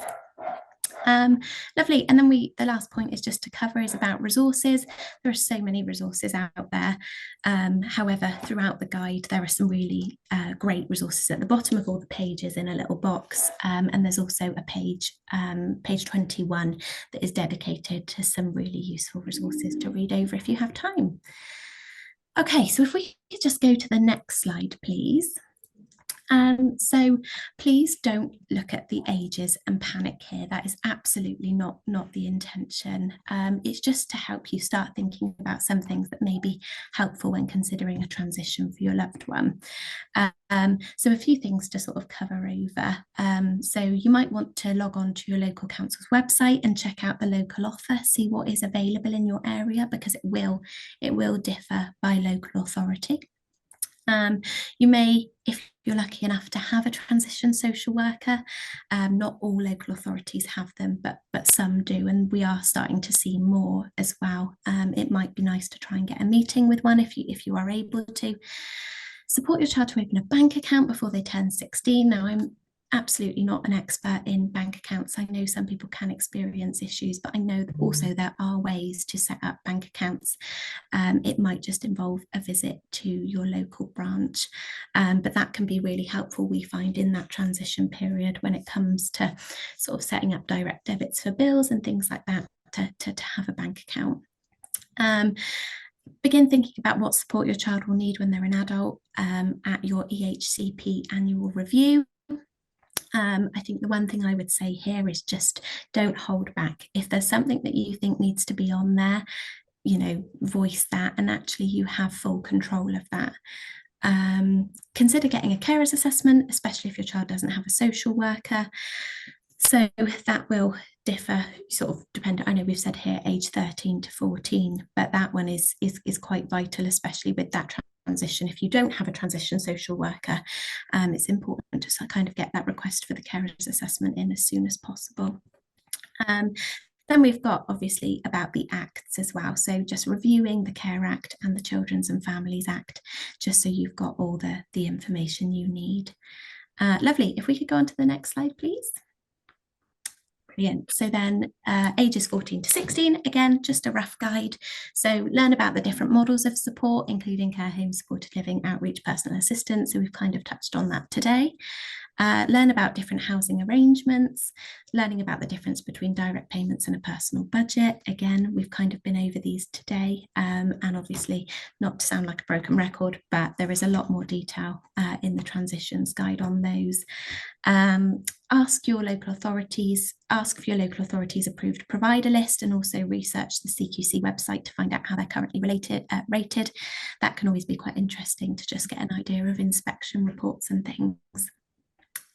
Lovely. And then the last point is just to cover is about resources. There are so many resources out there. However, throughout the guide, there are some really great resources at the bottom of all the pages in a little box. And there's also a page 21, that is dedicated to some really useful resources to read over if you have time. Okay, so if we could just go to the next slide, please. So please don't look at the ages and panic here. That is absolutely not the intention. It's just to help you start thinking about some things that may be helpful when considering a transition for your loved one. So a few things to sort of cover over. So you might want to log on to your local council's website and check out the local offer, see what is available in your area, because it will differ by local authority. You may, if you're lucky enough to have a transition social worker, not all local authorities have them, but some do, and we are starting to see more as well. It might be nice to try and get a meeting with one if you are able to. Support your child to open a bank account before they turn 16. Now, I'm absolutely not an expert in bank accounts. I know some people can experience issues, but I know that also there are ways to set up bank accounts. It might just involve a visit to your local branch, but that can be really helpful, we find, in that transition period when it comes to sort of setting up direct debits for bills and things like that, to have a bank account. Begin thinking about what support your child will need when they're an adult at your EHCP annual review. I think the one thing I would say here is just don't hold back. If there's something that you think needs to be on there, voice that, and actually you have full control of that. Consider getting a carers assessment, especially if your child doesn't have a social worker. So that will differ, sort of dependent. I know we've said here age 13 to 14, but that one is quite vital, especially with that transition. If you don't have a transition social worker, it's important to kind of get that request for the carers assessment in as soon as possible. Then we've got obviously about the acts as well. So just reviewing the Care Act and the Children's and Families Act, just so you've got all the information you need. Lovely. If we could go on to the next slide, please. Brilliant. So then ages 14 to 16, again, just a rough guide. So learn about the different models of support, including care home, supported living, outreach, personal assistance. So we've kind of touched on that today. Learn about different housing arrangements, learning about the difference between direct payments and a personal budget. Again, we've kind of been over these today, and obviously not to sound like a broken record, but there is a lot more detail in the transitions guide on those. Ask for your local authorities approved provider list, and also research the CQC website to find out how they're currently rated. That can always be quite interesting to just get an idea of inspection reports and things.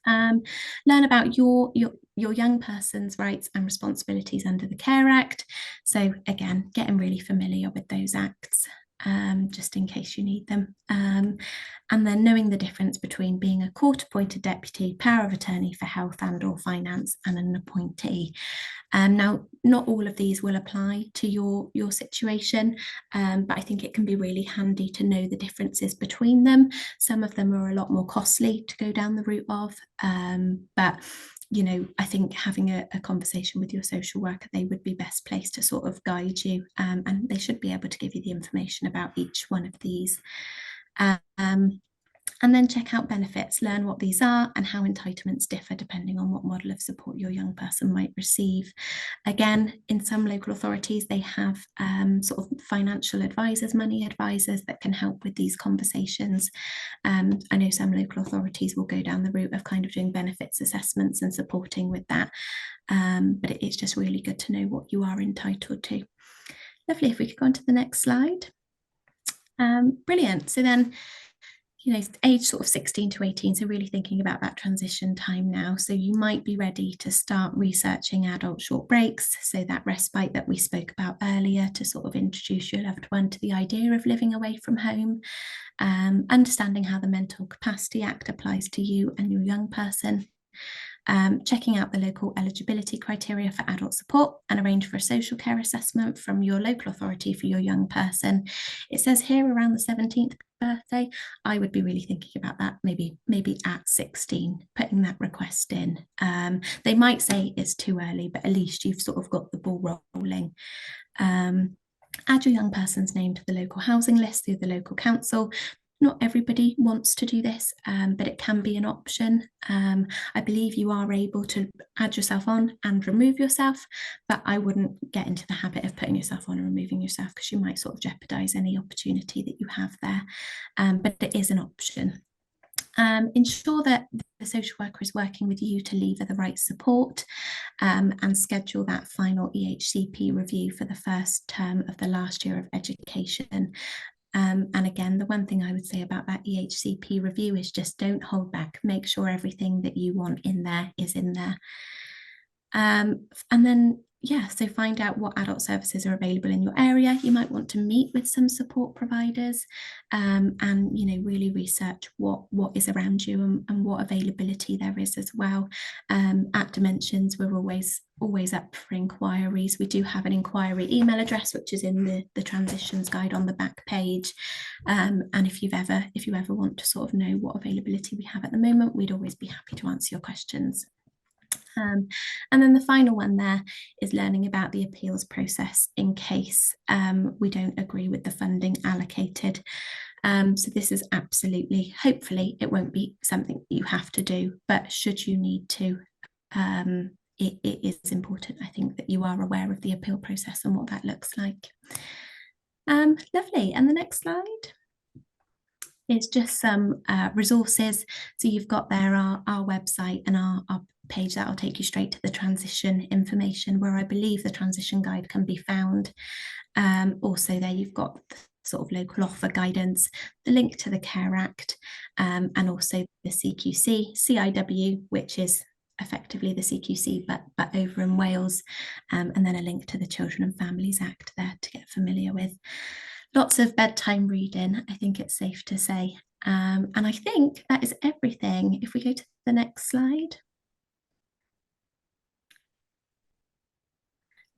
Learn about your young person's rights and responsibilities under the Care Act. So again, getting really familiar with those acts, just in case you need them. And then knowing the difference between being a court-appointed deputy, power of attorney for health and or finance, and an appointee. Now, not all of these will apply to your situation, but I think it can be really handy to know the differences between them. Some of them are a lot more costly to go down the route of, but you know, I think having a conversation with your social worker, they would be best placed to sort of guide you, and they should be able to give you the information about each one of these. And then check out benefits, learn what these are and how entitlements differ depending on what model of support your young person might receive. Again, in some local authorities, they have sort of financial advisors, money advisors that can help with these conversations. I know some local authorities will go down the route of kind of doing benefits assessments and supporting with that, but it's just really good to know what you are entitled to. Lovely, if we could go on to the next slide. Brilliant. So then, you know, age sort of 16 to 18, so really thinking about that transition time now. So you might be ready to start researching adult short breaks, so that respite that we spoke about earlier, to sort of introduce your loved one to the idea of living away from home, understanding how the Mental Capacity Act applies to you and your young person. Checking out the local eligibility criteria for adult support and arrange for a social care assessment from your local authority for your young person. It says here around the 17th birthday. I would be really thinking about that, maybe at 16, putting that request in. They might say it's too early, but at least you've sort of got the ball rolling. Add your young person's name to the local housing list through the local council. Not everybody wants to do this, but it can be an option. I believe you are able to add yourself on and remove yourself, but I wouldn't get into the habit of putting yourself on and removing yourself, because you might sort of jeopardise any opportunity that you have there. But it is an option. Ensure that the social worker is working with you to lever the right support, and schedule that final EHCP review for the first term of the last year of education. And again, the one thing I would say about that EHCP review is just don't hold back. Make sure everything that you want in there is in there. And then, yeah, so find out what adult services are available in your area. You might want to meet with some support providers, and, you know, really research what is around you and what availability there is as well. At Dimensions, we're always up for inquiries. We do have an inquiry email address, which is in the transitions guide on the back page. And if you ever want to sort of know what availability we have at the moment, we'd always be happy to answer your questions. And then the final one there is learning about the appeals process in case we don't agree with the funding allocated. So this is absolutely, hopefully it won't be something you have to do, but should you need to, it is important, I think, that you are aware of the appeal process and what that looks like. Lovely. And the next slide is just some resources. So you've got there our website and our page that will take you straight to the transition information, where I believe the transition guide can be found. Also there you've got the sort of local offer guidance, the link to the Care Act, and also the CQC, CIW, which is effectively the CQC but over in Wales, and then a link to the Children and Families Act there to get familiar with. Lots of bedtime reading, I think it's safe to say. And I think that is everything. If we go to the next slide.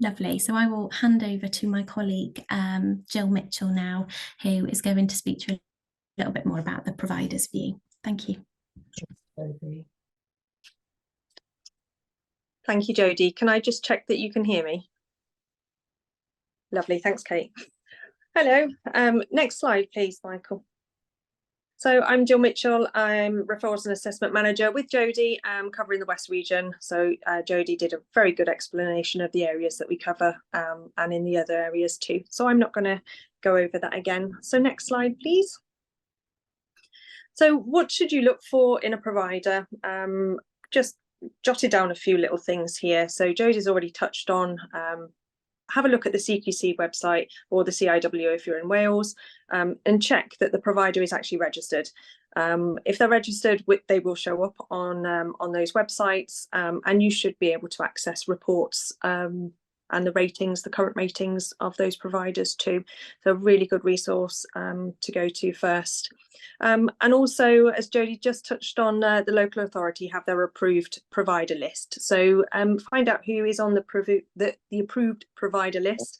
Lovely. So I will hand over to my colleague, Jill Mitchell now, who is going to speak to you a little bit more about the provider's view. Thank you. Thank you, Jodie. Can I just check that you can hear me? Lovely. Thanks, Kate. Hello. Next slide, please, Michael. So I'm Jill Mitchell. I'm Referrals and Assessment Manager with Jodie, covering the West region. So Jodie did a very good explanation of the areas that we cover, and in the other areas too. So I'm not going to go over that again. So next slide, please. So what should you look for in a provider? Just jotted down a few little things here. So Jodie's already touched on have a look at the CQC website or the CIW if you're in Wales, and check that the provider is actually registered. If they're registered, they will show up on those websites, and you should be able to access reports and the ratings, the current ratings of those providers too. So a really good resource to go to first. And also, as Jodie just touched on, the local authority have their approved provider list. So find out who is on the approved provider list.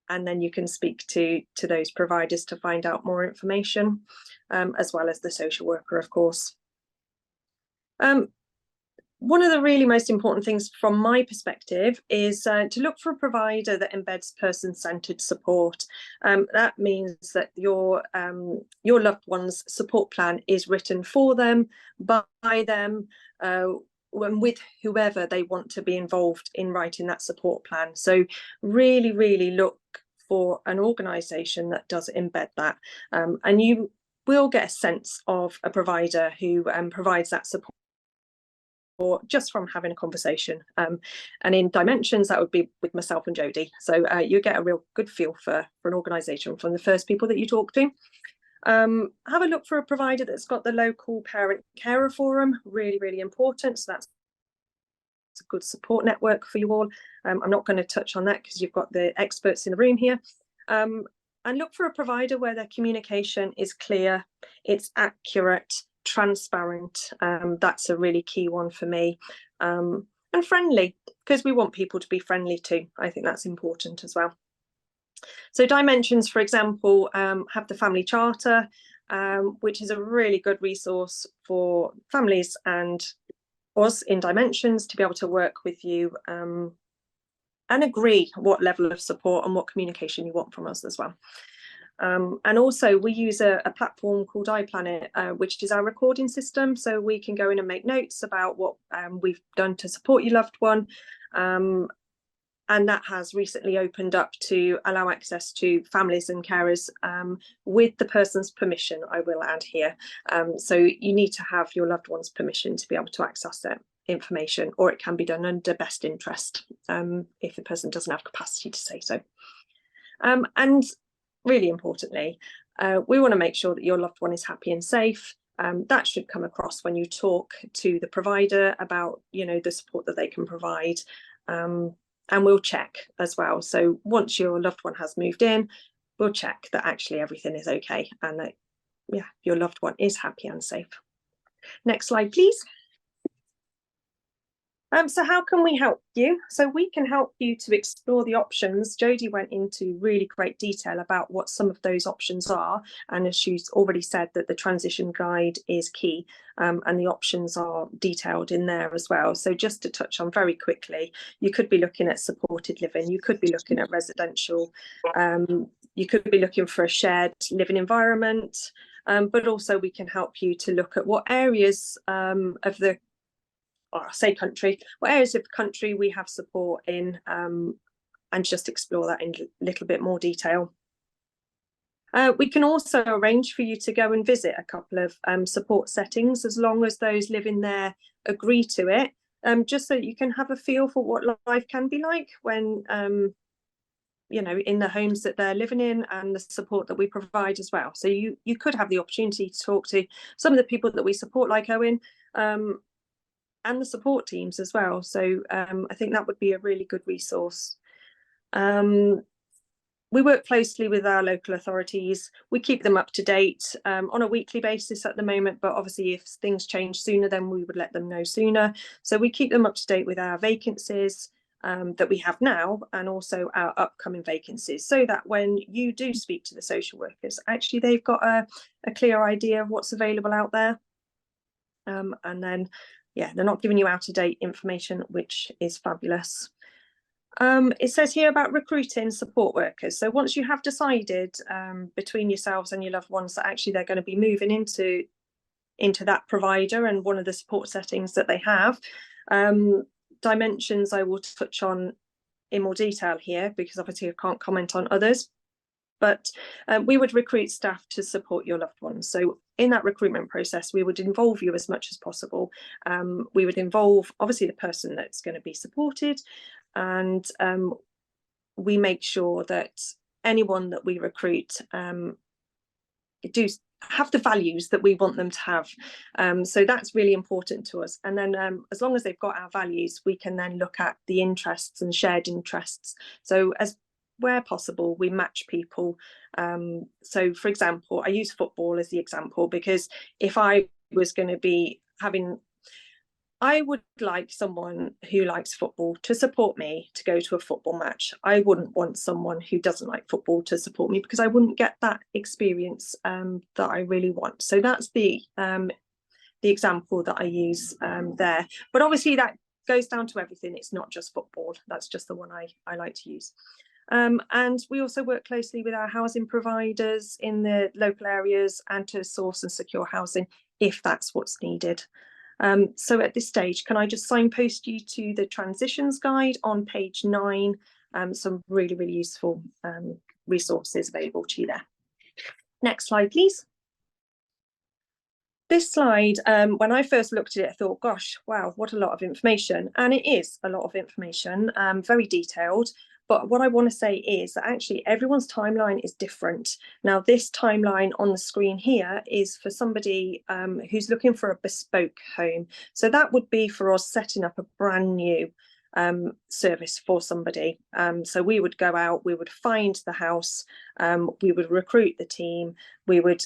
And then you can speak to those providers to find out more information, as well as the social worker, of course. One of the really most important things from my perspective is to look for a provider that embeds person-centered support. That means that your loved one's support plan is written for them, by them, and with whoever they want to be involved in writing that support plan. So really, really look for an organisation that does embed that, and you will get a sense of a provider who provides that support just from having a conversation. And in Dimensions, that would be with myself and Jodie. So you get a real good feel for an organisation from the first people that you talk to. Have a look for a provider that's got the local parent carer forum, really, really important. So that's a good support network for you all. I'm not going to touch on that because you've got the experts in the room here. And look for a provider where their communication is clear, it's accurate, transparent. That's a really key one for me. And friendly, because we want people to be friendly too. I think that's important as well. So Dimensions, for example, have the family charter, which is a really good resource for families and us in Dimensions to be able to work with you and agree what level of support and what communication you want from us as well. And also we use a platform called iPlanet, which is our recording system. So we can go in and make notes about what we've done to support your loved one. And that has recently opened up to allow access to families and carers with the person's permission, I will add here. So you need to have your loved one's permission to be able to access that information, or it can be done under best interest if the person doesn't have capacity to say so. And really importantly, we want to make sure that your loved one is happy and safe. That should come across when you talk to the provider about, the support that they can provide. And we'll check as well. So once your loved one has moved in, we'll check that actually everything is okay and that, your loved one is happy and safe. Next slide, please. So how can we help you? So we can help you to explore the options. Jodie went into really great detail about what some of those options are. And as she's already said, that the transition guide is key, and the options are detailed in there as well. So just to touch on very quickly, you could be looking at supported living, you could be looking at residential, you could be looking for a shared living environment, but also we can help you to look at what areas of the country, what areas of the country we have support in, and just explore that in a little bit more detail. We can also arrange for you to go and visit a couple of support settings, as long as those living there agree to it, just so that you can have a feel for what life can be like when in the homes that they're living in, and the support that we provide as well. So you could have the opportunity to talk to some of the people that we support, like Owen, and the support teams as well. So I think that would be a really good resource. We work closely with our local authorities. We keep them up to date on a weekly basis at the moment, but obviously if things change sooner, then we would let them know sooner. So we keep them up to date with our vacancies that we have now, and also our upcoming vacancies, so that when you do speak to the social workers, actually they've got a clear idea of what's available out there. And then they're not giving you out-of-date information, which is fabulous. It says here about recruiting support workers. So once you have decided between yourselves and your loved ones that actually they're going to be moving into that provider and one of the support settings that they have, Dimensions I will touch on in more detail here, because obviously I can't comment on others. But we would recruit staff to support your loved ones. So in that recruitment process, we would involve you as much as possible. We would involve obviously the person that's going to be supported, and we make sure that anyone that we recruit do have the values that we want them to have. So that's really important to us. And then as long as they've got our values, we can then look at the interests and shared interests. So as where possible, we match people. So for example, I use football as the example, because if I was going to be having, I would like someone who likes football to support me to go to a football match. I wouldn't want someone who doesn't like football to support me, because I wouldn't get that experience that I really want. So that's the example that I use there. But obviously that goes down to everything. It's not just football. That's just the one I like to use. And we also work closely with our housing providers in the local areas and to source and secure housing if that's what's needed. So at this stage, can I just signpost you to the transitions guide on page 9? Some really, really useful resources available to you there. Next slide, please. This slide, when I first looked at it, I thought, gosh, wow, what a lot of information. And it is a lot of information, very detailed. But what I want to say is that actually everyone's timeline is different. Now, this timeline on the screen here is for somebody who's looking for a bespoke home. So that would be for us setting up a brand new service for somebody. So we would go out, we would find the house, we would recruit the team, we would,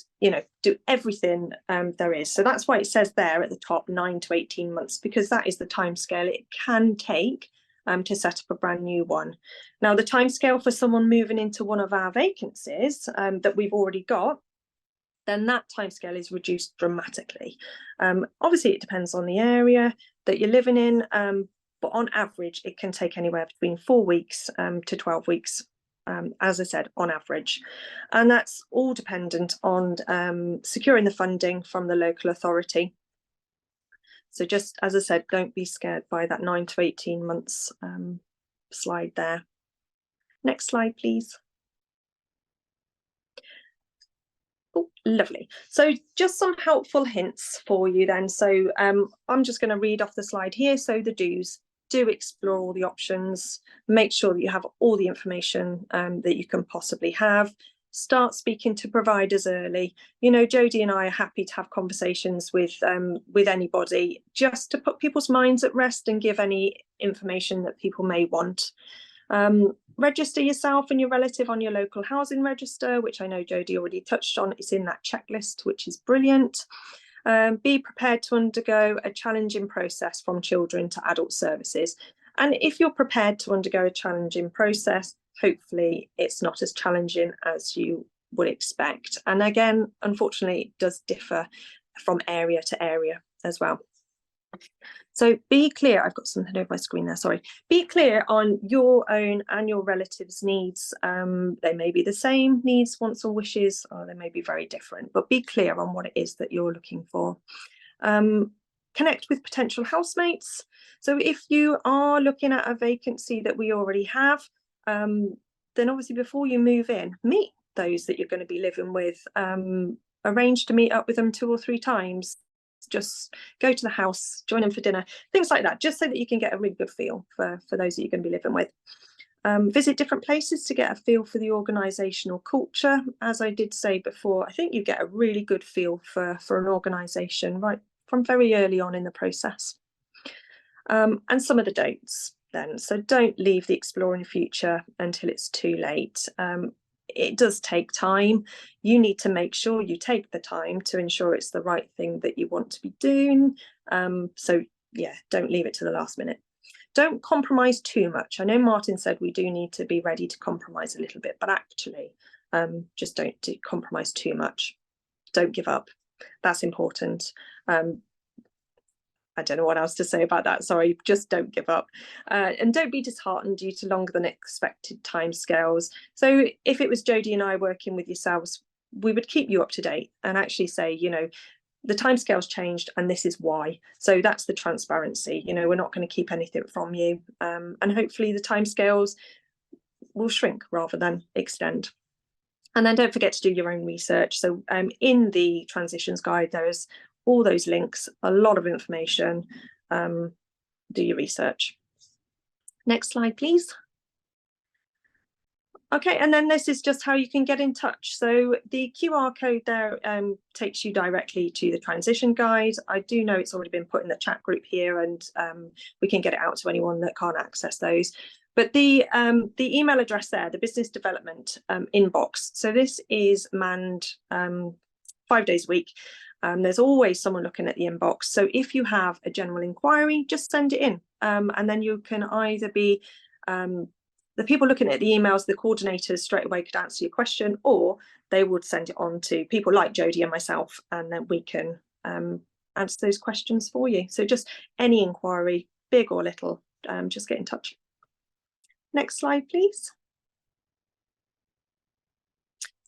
do everything there is. So that's why it says there at the top 9 to 18 months, because that is the timescale it can take to set up a brand new one. Now, the timescale for someone moving into one of our vacancies that we've already got, then that timescale is reduced dramatically. Obviously, it depends on the area that you're living in, but on average, it can take anywhere between 4 weeks to 12 weeks, as I said, on average. And that's all dependent on securing the funding from the local authority. So just as I said, don't be scared by that 9 to 18 months slide there. Next slide, please. Oh, lovely. So just some helpful hints for you then. So I'm just going to read off the slide here. So the do's: do explore all the options, make sure that you have all the information that you can possibly have. Start speaking to providers early. Jodie and I are happy to have conversations with anybody, just to put people's minds at rest and give any information that people may want. Register yourself and your relative on your local housing register, which I know Jodie already touched on. It's in that checklist, which is brilliant. Be prepared to undergo a challenging process from children to adult services. And if you're prepared to undergo a challenging process, hopefully it's not as challenging as you would expect. And again, unfortunately, it does differ from area to area as well. So be clear. I've got something over my screen there, sorry. Be clear on your own and your relatives' needs. They may be the same needs, wants and wishes, or they may be very different, but be clear on what it is that you're looking for. Connect with potential housemates. So if you are looking at a vacancy that we already have, then obviously before you move in, meet those that you're going to be living with. Arrange to meet up with them 2 or 3 times. Just go to the house, join them for dinner, things like that, just so that you can get a really good feel for those that you're going to be living with. Visit different places to get a feel for the organisational culture. As I did say before, I think you get a really good feel for an organisation right from very early on in the process. And some of the don'ts then. So don't leave the exploring future until it's too late. It does take time. You need to make sure you take the time to ensure it's the right thing that you want to be doing. So yeah, don't leave it to the last minute. Don't compromise too much. I know Martin said we do need to be ready to compromise a little bit, but actually just don't compromise too much. Don't give up. That's important. I don't know what else to say about that. Sorry, just don't give up. And don't be disheartened due to longer than expected timescales. So if it was Jodie and I working with yourselves, we would keep you up to date and actually say, the timescales changed and this is why. So that's the transparency. We're not going to keep anything from you. And hopefully the timescales will shrink rather than extend. And then don't forget to do your own research. So in the transitions guide, there's all those links, a lot of information. Do your research. Next slide, please. Okay, and then this is just how you can get in touch. So the QR code there takes you directly to the transition guide. I do know it's already been put in the chat group here, and we can get it out to anyone that can't access those. But the email address there, the business development inbox. So this is manned 5 days a week. There's always someone looking at the inbox. So if you have a general inquiry, just send it in, and then you can either be the people looking at the emails, the coordinators straight away could answer your question, or they would send it on to people like Jodie and myself, and then we can answer those questions for you. So just any inquiry, big or little, just get in touch. Next slide, please.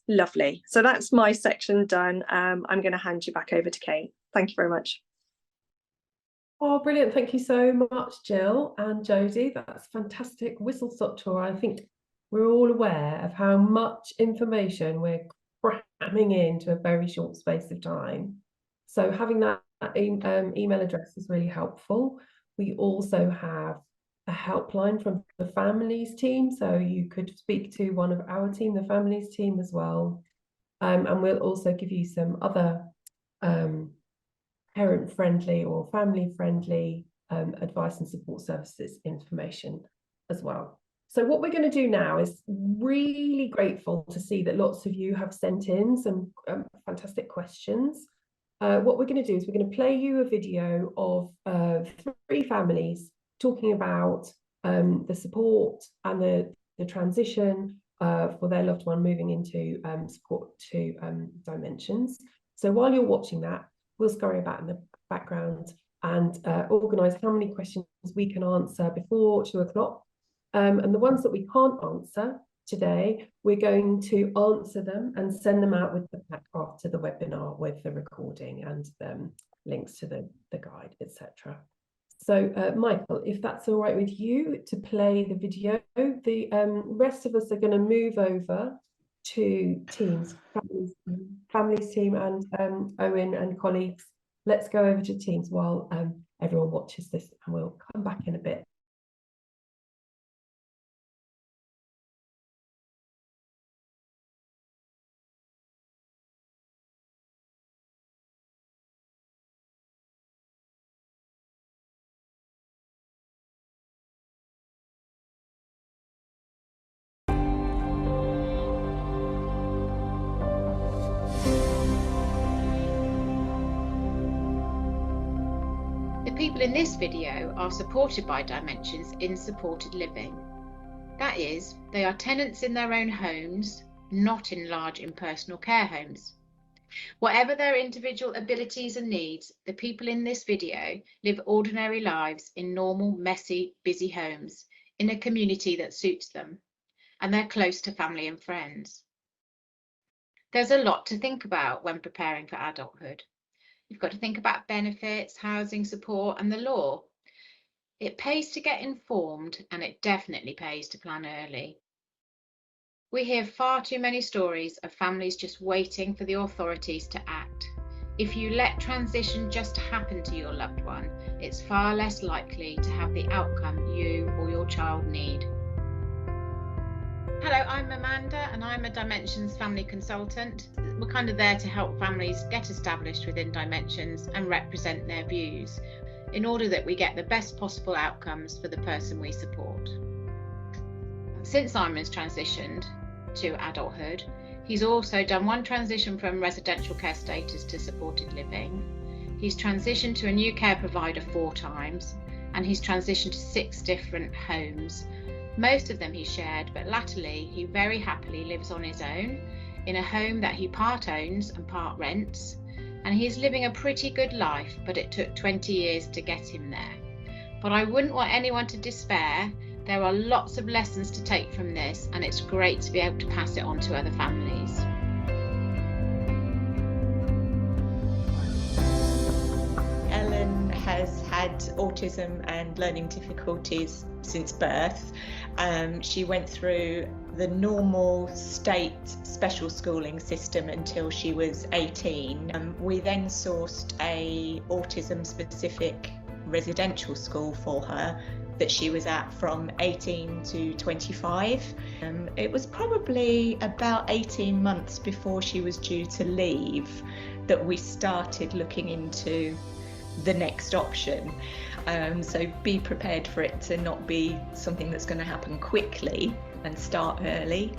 Lovely. So that's my section done. I'm going to hand you back over to Kate. Thank you very much. Oh, brilliant. Thank you so much, Jill and Jodie. That's fantastic whistle-stop tour. I think we're all aware of how much information we're cramming into a very short space of time. So having that email address is really helpful. We also have a helpline from the families team, so you could speak to one of our team, the families team, as well. And we'll also give you some other parent-friendly or family-friendly advice and support services information as well. So what we're going to do now is really grateful to see that lots of you have sent in some fantastic questions. What we're going to do is we're going to play you a video of 3 families talking about the support and the transition for their loved one moving into support to dimensions. So while you're watching that, we'll scurry about in the background and organise how many questions we can answer before 2 o'clock. And the ones that we can't answer today, we're going to answer them and send them out with the pack after the webinar with the recording and links to the guide, etc. So Michael, if that's all right with you to play the video, the rest of us are going to move over to teams, families team, and Owen and colleagues. Let's go over to teams while everyone watches this, and we'll come back in a bit. The people in this video are supported by Dimensions in supported living. That is, they are tenants in their own homes, not in large impersonal care homes. Whatever their individual abilities and needs, the people in this video live ordinary lives in normal, messy, busy homes in a community that suits them, and they're close to family and friends. There's a lot to think about when preparing for adulthood. You've got to think about benefits, housing support, and the law. It pays to get informed, and it definitely pays to plan early. We hear far too many stories of families just waiting for the authorities to act. If you let transition just happen to your loved one, it's far less likely to have the outcome you or your child need. Hello, I'm Amanda and I'm a Dimensions family consultant. We're kind of there to help families get established within Dimensions and represent their views in order that we get the best possible outcomes for the person we support. Since Simon's transitioned to adulthood, he's also done one transition from residential care status to supported living. He's transitioned to a new care provider 4 times, and he's transitioned to 6 different homes. Most of them he shared, but latterly he very happily lives on his own in a home that he part owns and part rents, and he's living a pretty good life, but it took 20 years to get him there. But I wouldn't want anyone to despair. There are lots of lessons to take from this, and it's great to be able to pass it on to other families. Ellen has had autism and learning difficulties since birth. She went through the normal state special schooling system until she was 18. We then sourced a autism specific residential school for her, that she was at from 18 to 25. It was probably about 18 months before she was due to leave that we started looking into the next option. So be prepared for it to not be something that's going to happen quickly, and start early,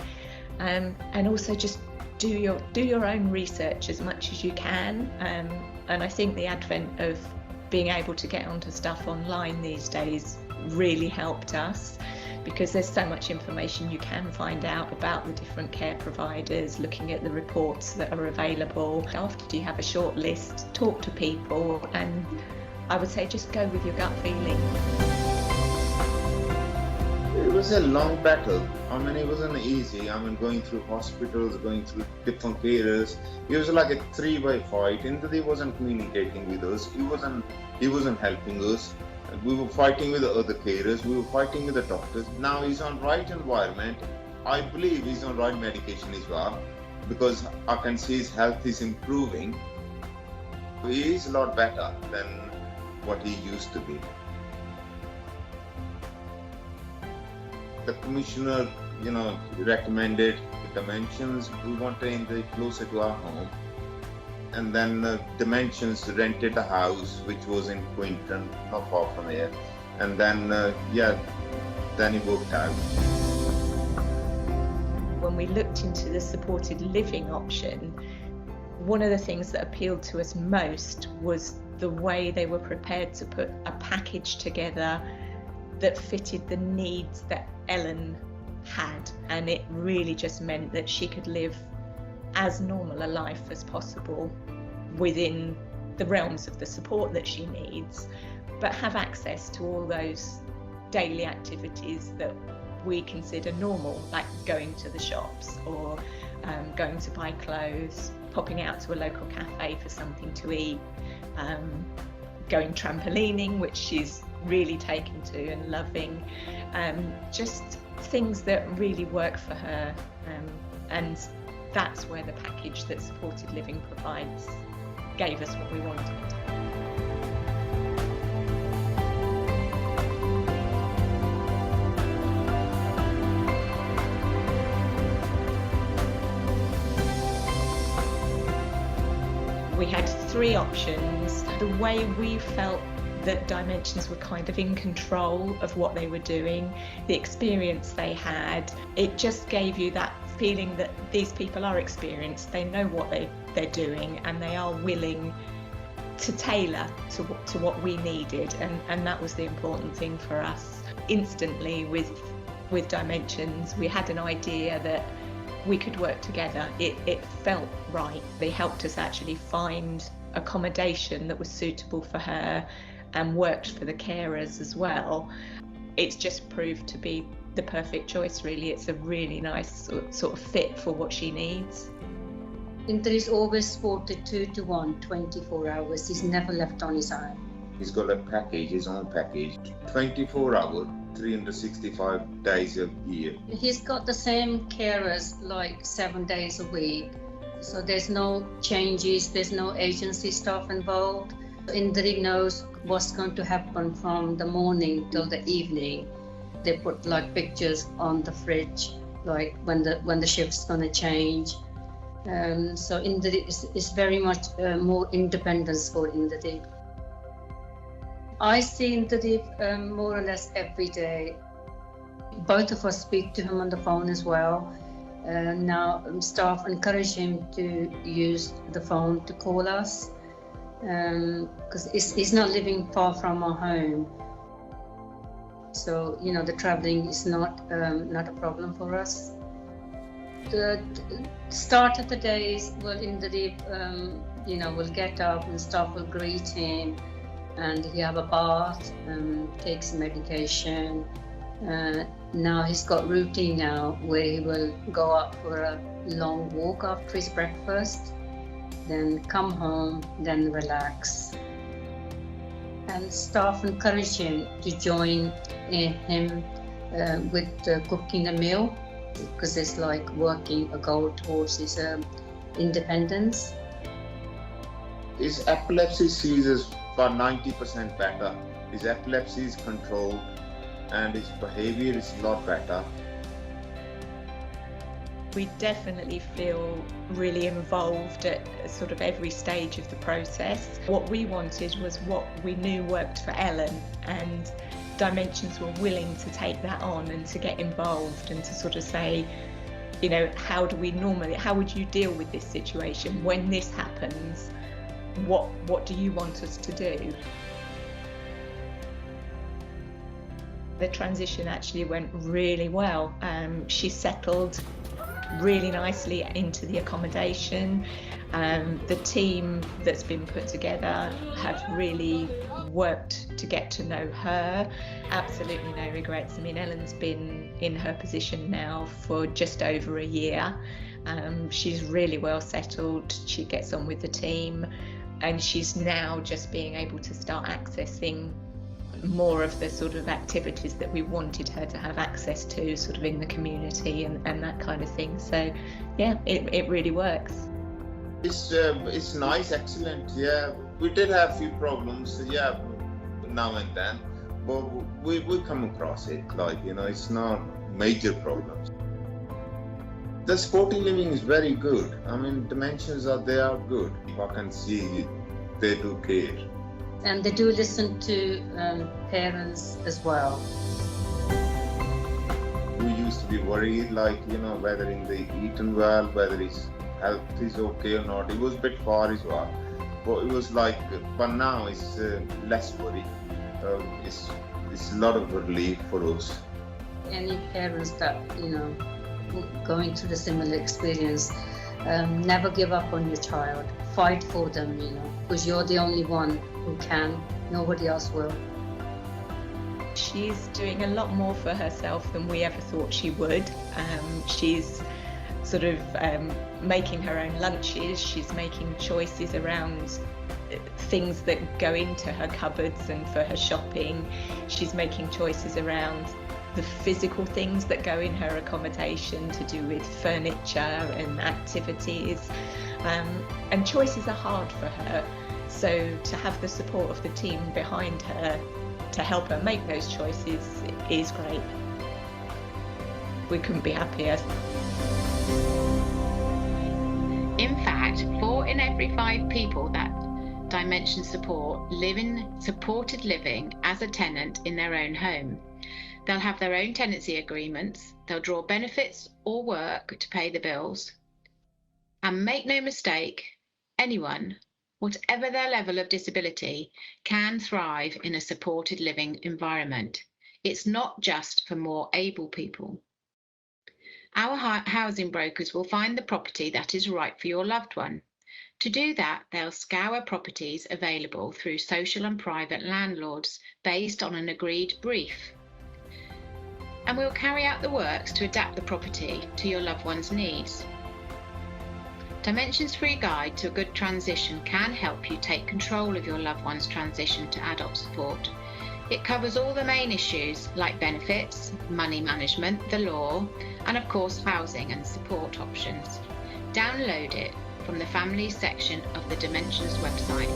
and also just do your own research as much as you can. And I think the advent of being able to get onto stuff online these days really helped us, because there's so much information you can find out about the different care providers, looking at the reports that are available. After you have a short list, talk to people, and I would say just go with your gut feeling. It was a long battle. I mean, it wasn't easy. I mean, going through hospitals, going through different carers. It was like a 3-way fight. Indradeep wasn't communicating with us. He wasn't helping us. We were fighting with the other carers. We were fighting with the doctors. Now he's on right environment. I believe he's on right medication as well, because I can see his health is improving. He is a lot better than what he used to be. The commissioner, recommended Dimensions. We wanted it closer to our home. And then Dimensions rented a house which was in Quinton, not far from here. And then, then it worked out. When we looked into the supported living option, one of the things that appealed to us most was the way they were prepared to put a package together that fitted the needs that Ellen had. And it really just meant that she could live as normal a life as possible within the realms of the support that she needs, but have access to all those daily activities that we consider normal, like going to the shops, or going to buy clothes, popping out to a local cafe for something to eat, going trampolining, which she's really taken to and loving, just things that really work for her, and that's where the package that supported living provides gave us what we wanted. We had 3 options. The way we felt that Dimensions were kind of in control of what they were doing, the experience they had, it just gave you that feeling that these people are experienced, they know what they're doing, and they are willing to tailor to what we needed, and that was the important thing for us. Instantly with Dimensions, we had an idea that we could work together. It felt right. They helped us actually find accommodation that was suitable for her and worked for the carers as well. It's just proved to be the perfect choice, really. It's a really nice sort of fit for what she needs. Inter is always supported 2 to 1, 24 hours. He's never left on his own. He's got a package, his own package, 24 hours, 365 days a year. He's got the same carers like 7 days a week. So there's no changes, there's no agency staff involved. Indri knows what's going to happen from the morning till the evening. They put like pictures on the fridge, like when the shift's gonna change. So Indri is very much more independence for Indri. I see Indri more or less every day. Both of us speak to him on the phone as well. Now staff encourage him to use the phone to call us, because he's not living far from our home. So, the traveling is not a problem for us. The start of the days, Indri, will get up and staff will greet him, and he have a bath, takes medication. Now he's got routine now where he will go out for a long walk after his breakfast, then come home, then relax. And staff encourage him to join him with cooking a meal, because it's like working a goal towards his independence. His epilepsy seizures are 90% better. His epilepsy is controlled. and his behaviour is a lot better. We definitely feel really involved at sort of every stage of the process. What we wanted was what we knew worked for Ellen, and Dimensions were willing to take that on and to get involved and to sort of say, you know, how would you deal with this situation when this happens? What do you want us to do? The transition actually went really well. She settled really nicely into the accommodation. The team that's been put together have really worked to get to know her. Absolutely no regrets. I mean, Ellen's been in her position now for just over a year. She's really well settled. She gets on with the team, and she's now just being able to start accessing more of the sort of activities that we wanted her to have access to, sort of in the community and that kind of thing. So yeah, it really works. It's nice, excellent. Yeah, we did have a few problems, yeah, now and then, but we come across it, like, you know, it's not major problems. The supported living is very good. I mean, Dimensions they are good. I can see they do care. And they do listen to parents as well. We used to be worried, like, you know, whether they eaten well, whether his health is okay or not. It was a bit far as well, but it was like, but now it's less worry. It's a lot of relief for us. Any parents that, you know, going through the similar experience, never give up on your child. Fight for them, you know, because you're the only one who can. Nobody else will. She's doing a lot more for herself than we ever thought she would. She's sort of making her own lunches. She's making choices around things that go into her cupboards and for her shopping. She's making choices around the physical things that go in her accommodation to do with furniture and activities. And choices are hard for her. So to have the support of the team behind her to help her make those choices is great. We couldn't be happier. In fact, 4 in every 5 people that Dimensions support live in supported living as a tenant in their own home. They'll have their own tenancy agreements, they'll draw benefits or work to pay the bills. And make no mistake, anyone, whatever their level of disability, can thrive in a supported living environment. It's not just for more able people. Our housing brokers will find the property that is right for your loved one. To do that, they'll scour properties available through social and private landlords based on an agreed brief. And we'll carry out the works to adapt the property to your loved one's needs. Dimensions Free Guide to a Good Transition can help you take control of your loved one's transition to adult support. It covers all the main issues like benefits, money management, the law, and of course housing and support options. Download it from the Families section of the Dimensions website.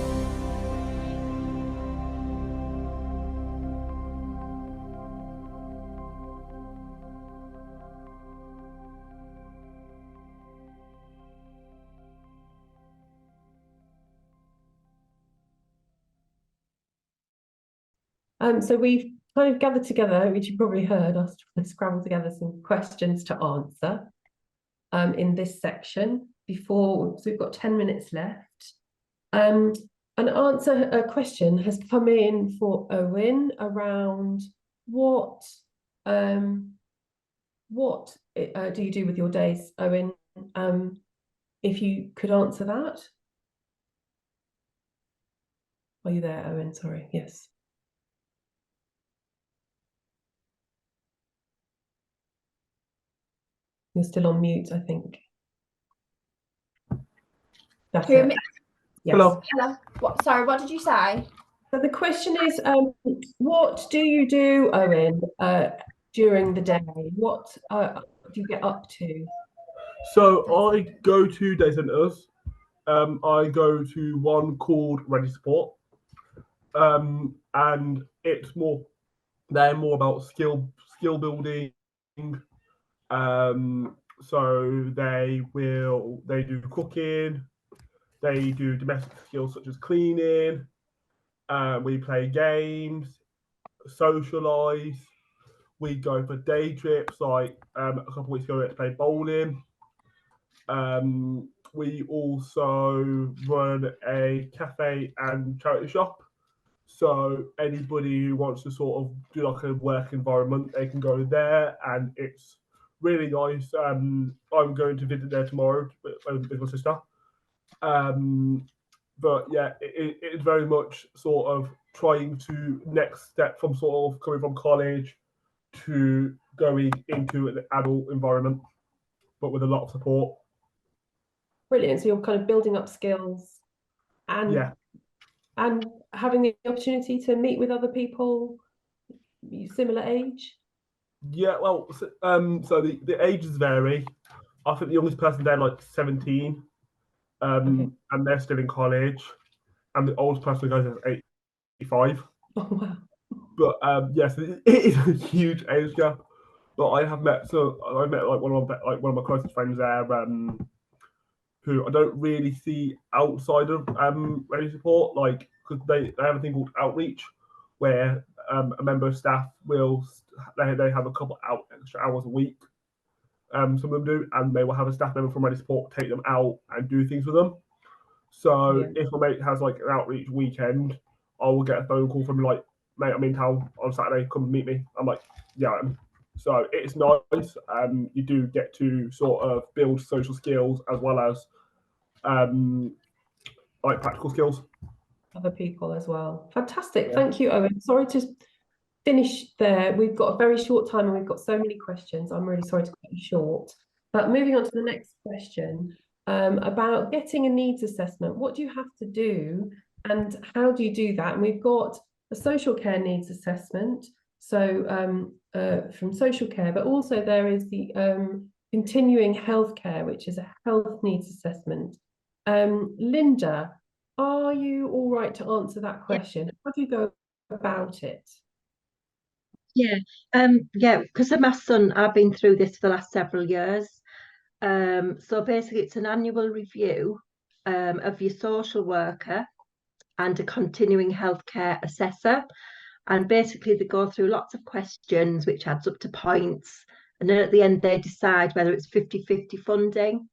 So we've kind of gathered together, which you probably heard us scramble together some questions to answer in this section before, so we've got 10 minutes left. A question has come in for Owen around what do you do with your days, Owen? If you could answer that. Are you there, Owen? Sorry, yes. You're still on mute, I think. That's it. Yes. Hello. Hello. What? Sorry, what did you say? So the question is, what do you do, Owen, during the day? What do you get up to? So I go to day centres. I go to one called Ready Support, and it's more They're more about skill building. So they do cooking, they do domestic skills such as cleaning. We play games, socialise. We go for day trips. Like a couple of weeks ago, we went to play bowling. We also run a cafe and charity shop. So anybody who wants to sort of do like a work environment, they can go there, and it's really nice. I'm going to visit there tomorrow with my sister. But yeah, it's very much sort of trying to next step from sort of coming from college to going into an adult environment, but with a lot of support. Brilliant. So you're kind of building up skills and Yeah. and having the opportunity to meet with other people similar age. Yeah, well, so the ages vary. I think the youngest person there like 17, Okay. and they're still in college, and the oldest person goes is 85. Oh wow. But yes, it is a huge age gap. But I met like one of my closest friends there, who I don't really see outside of ready support, like because they have a thing called outreach, where a member of staff they have a couple extra hours a week. Some of them do, and they will have a staff member from ready support take them out and do things with them. So Yeah. if my mate has like an outreach weekend, I will get a phone call from like, mate, I'm in town on Saturday, come and meet me. I'm like, yeah, I am. So it's nice. You do get to sort of build social skills as well as like practical skills. Other people as well. Fantastic. Thank you, Owen. Sorry to finish there. We've got a very short time and we've got so many questions. I'm really sorry to cut you short. But moving on to the next question, about getting a needs assessment. What do you have to do and how do you do that? And we've got a social care needs assessment, so from social care, but also there is the continuing healthcare, which is a health needs assessment. Linda, are you all right to answer that question? How do you go about it? Yeah, because of my son, I've been through this for the last several years. So basically, it's an annual review of your social worker and a continuing healthcare assessor. And basically, they go through lots of questions, which adds up to points. And then at the end, they decide whether it's 50-50 funding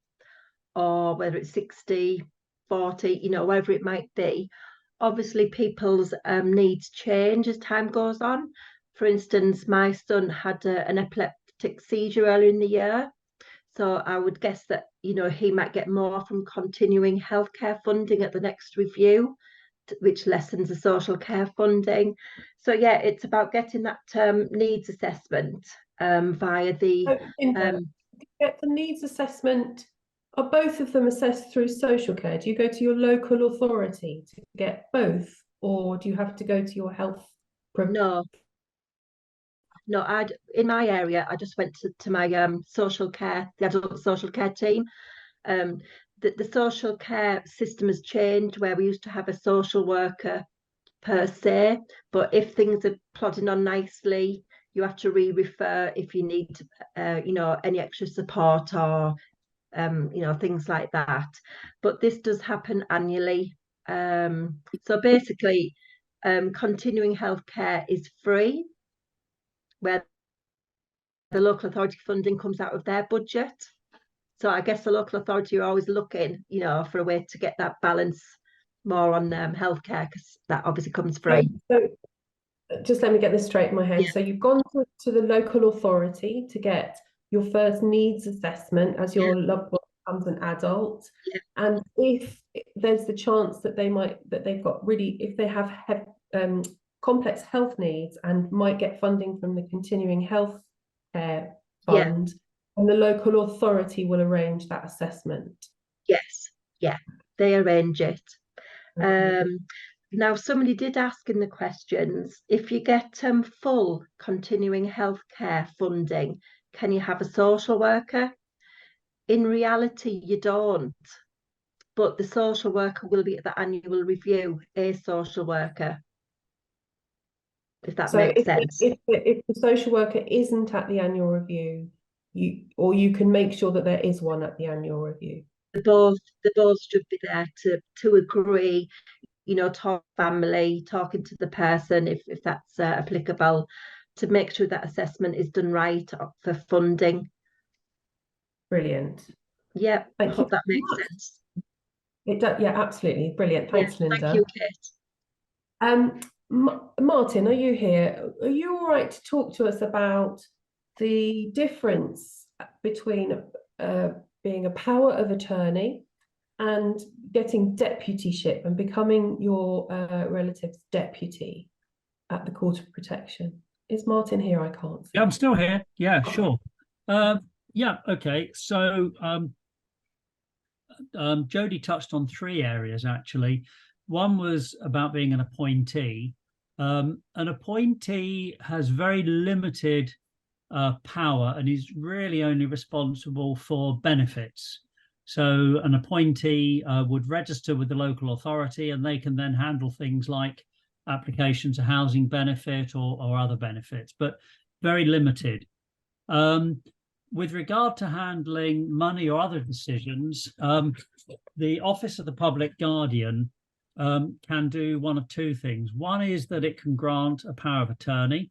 or whether it's 60-40, whatever it might be. Obviously, people's needs change as time goes on. For instance, my son had an epileptic seizure earlier in the year. So I would guess that, he might get more from continuing healthcare funding at the next review, which lessens the social care funding. So yeah, it's about getting that needs assessment via the... Get the needs assessment. Are both of them assessed through social care? Do you go to your local authority to get both, or do you have to go to your health? No, in my area, I just went to my the adult social care team. The social care system has changed, where we used to have a social worker per se, but if things are plodding on nicely, you have to re-refer if you need any extra support or things like that. But this does happen annually. So basically, continuing healthcare is free, where the local authority funding comes out of their budget. So I guess the local authority are always looking, for a way to get that balance more on healthcare, because that obviously comes free. So just let me get this straight in my head. Yeah. So you've gone to the local authority to get your first needs assessment as your loved one becomes an adult. Yeah. And if there's the chance that if they have complex health needs and might get funding from the continuing health care fund, and the local authority will arrange that assessment. Yes, they arrange it. Now, somebody did ask in the questions, if you get full continuing healthcare funding, can you have a social worker? In reality, you don't. But the social worker will be at the annual review, a social worker. if that So makes if, sense. if the social worker isn't at the annual review, you can make sure that there is one at the annual review. They both should be there to agree, you know, talk family, talking to the person if that's applicable, to make sure that assessment is done right for funding. Brilliant. Yeah, I Thank hope you that very makes much. sense. It does, yeah, absolutely. Brilliant. Thanks, Yeah, Linda. thank you, Kate. Martin, are you here? Are you all right to talk to us about the difference between being a power of attorney and getting deputyship and becoming your relative's deputy at the Court of Protection? Is Martin here? I can't see. Yeah, I'm still here. Yeah, sure. Yeah, okay. So Jodie touched on 3 areas, actually. One was about being an appointee. An appointee has very limited power and is really only responsible for benefits. So an appointee would register with the local authority, and they can then handle things like applications of housing benefit or other benefits, but very limited. With regard to handling money or other decisions, the Office of the Public Guardian can do one of 2 things. One is that it can grant a power of attorney,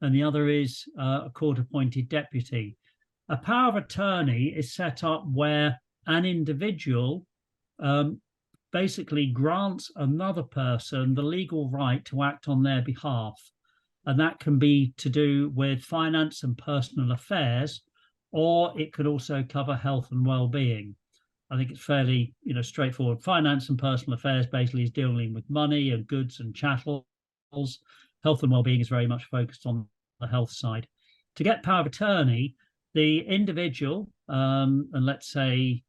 and the other is a court-appointed deputy. A power of attorney is set up where an individual basically grants another person the legal right to act on their behalf. And that can be to do with finance and personal affairs, or it could also cover health and well-being. I think it's fairly, straightforward. Finance and personal affairs basically is dealing with money and goods and chattels. Health and well-being is very much focused on the health side. To get power of attorney, the individual, and let's say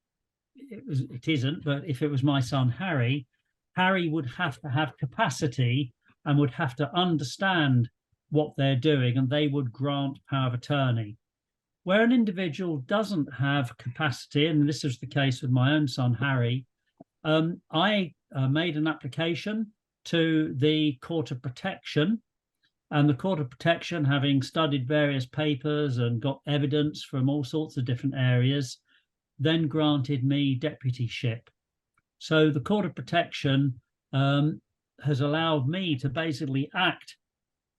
it isn't, but if it was my son Harry would have to have capacity and would have to understand what they're doing, and they would grant power of attorney. Where an individual doesn't have capacity, and this is the case with my own son Harry, I made an application to the Court of Protection, and the Court of Protection, having studied various papers and got evidence from all sorts of different areas, then granted me deputyship. So the Court of Protection has allowed me to basically act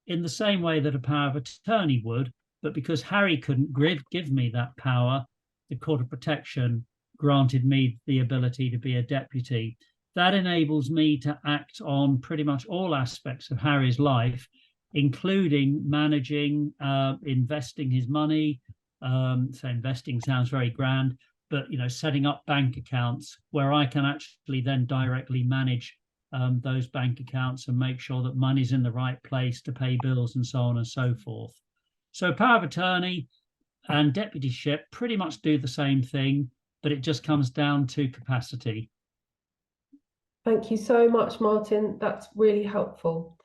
in the same way that a power of attorney would, but because Harry couldn't give me that power, the Court of Protection granted me the ability to be a deputy. That enables me to act on pretty much all aspects of Harry's life, including managing, investing his money. So investing sounds very grand, but setting up bank accounts where I can actually then directly manage those bank accounts and make sure that money's in the right place to pay bills and so on and so forth. So power of attorney and deputyship pretty much do the same thing, but it just comes down to capacity. Thank you so much, Martin. That's really helpful.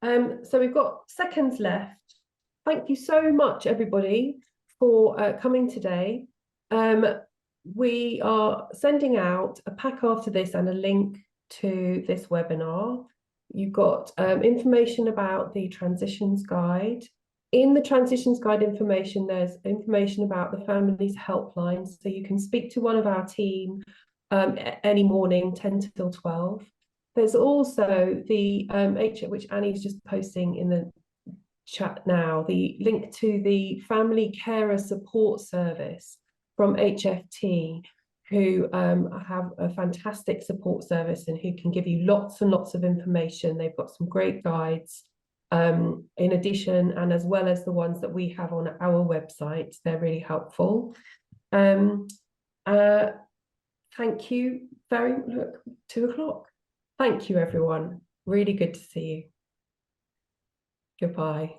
So we've got seconds left. Thank you so much, everybody, for coming today. We are sending out a pack after this and a link to this webinar. You've got information about the transitions guide. In the transitions guide information, there's information about the families helpline, so you can speak to one of our team any morning, 10 till 12. There's also the which Annie's just posting in the chat now, the link to the family carer support service from HFT, who have a fantastic support service and who can give you lots and lots of information. They've got some great guides in addition, and as well as the ones that we have on our website. They're really helpful. Thank you look, 2 o'clock. Thank you, everyone. Really good to see you. Goodbye.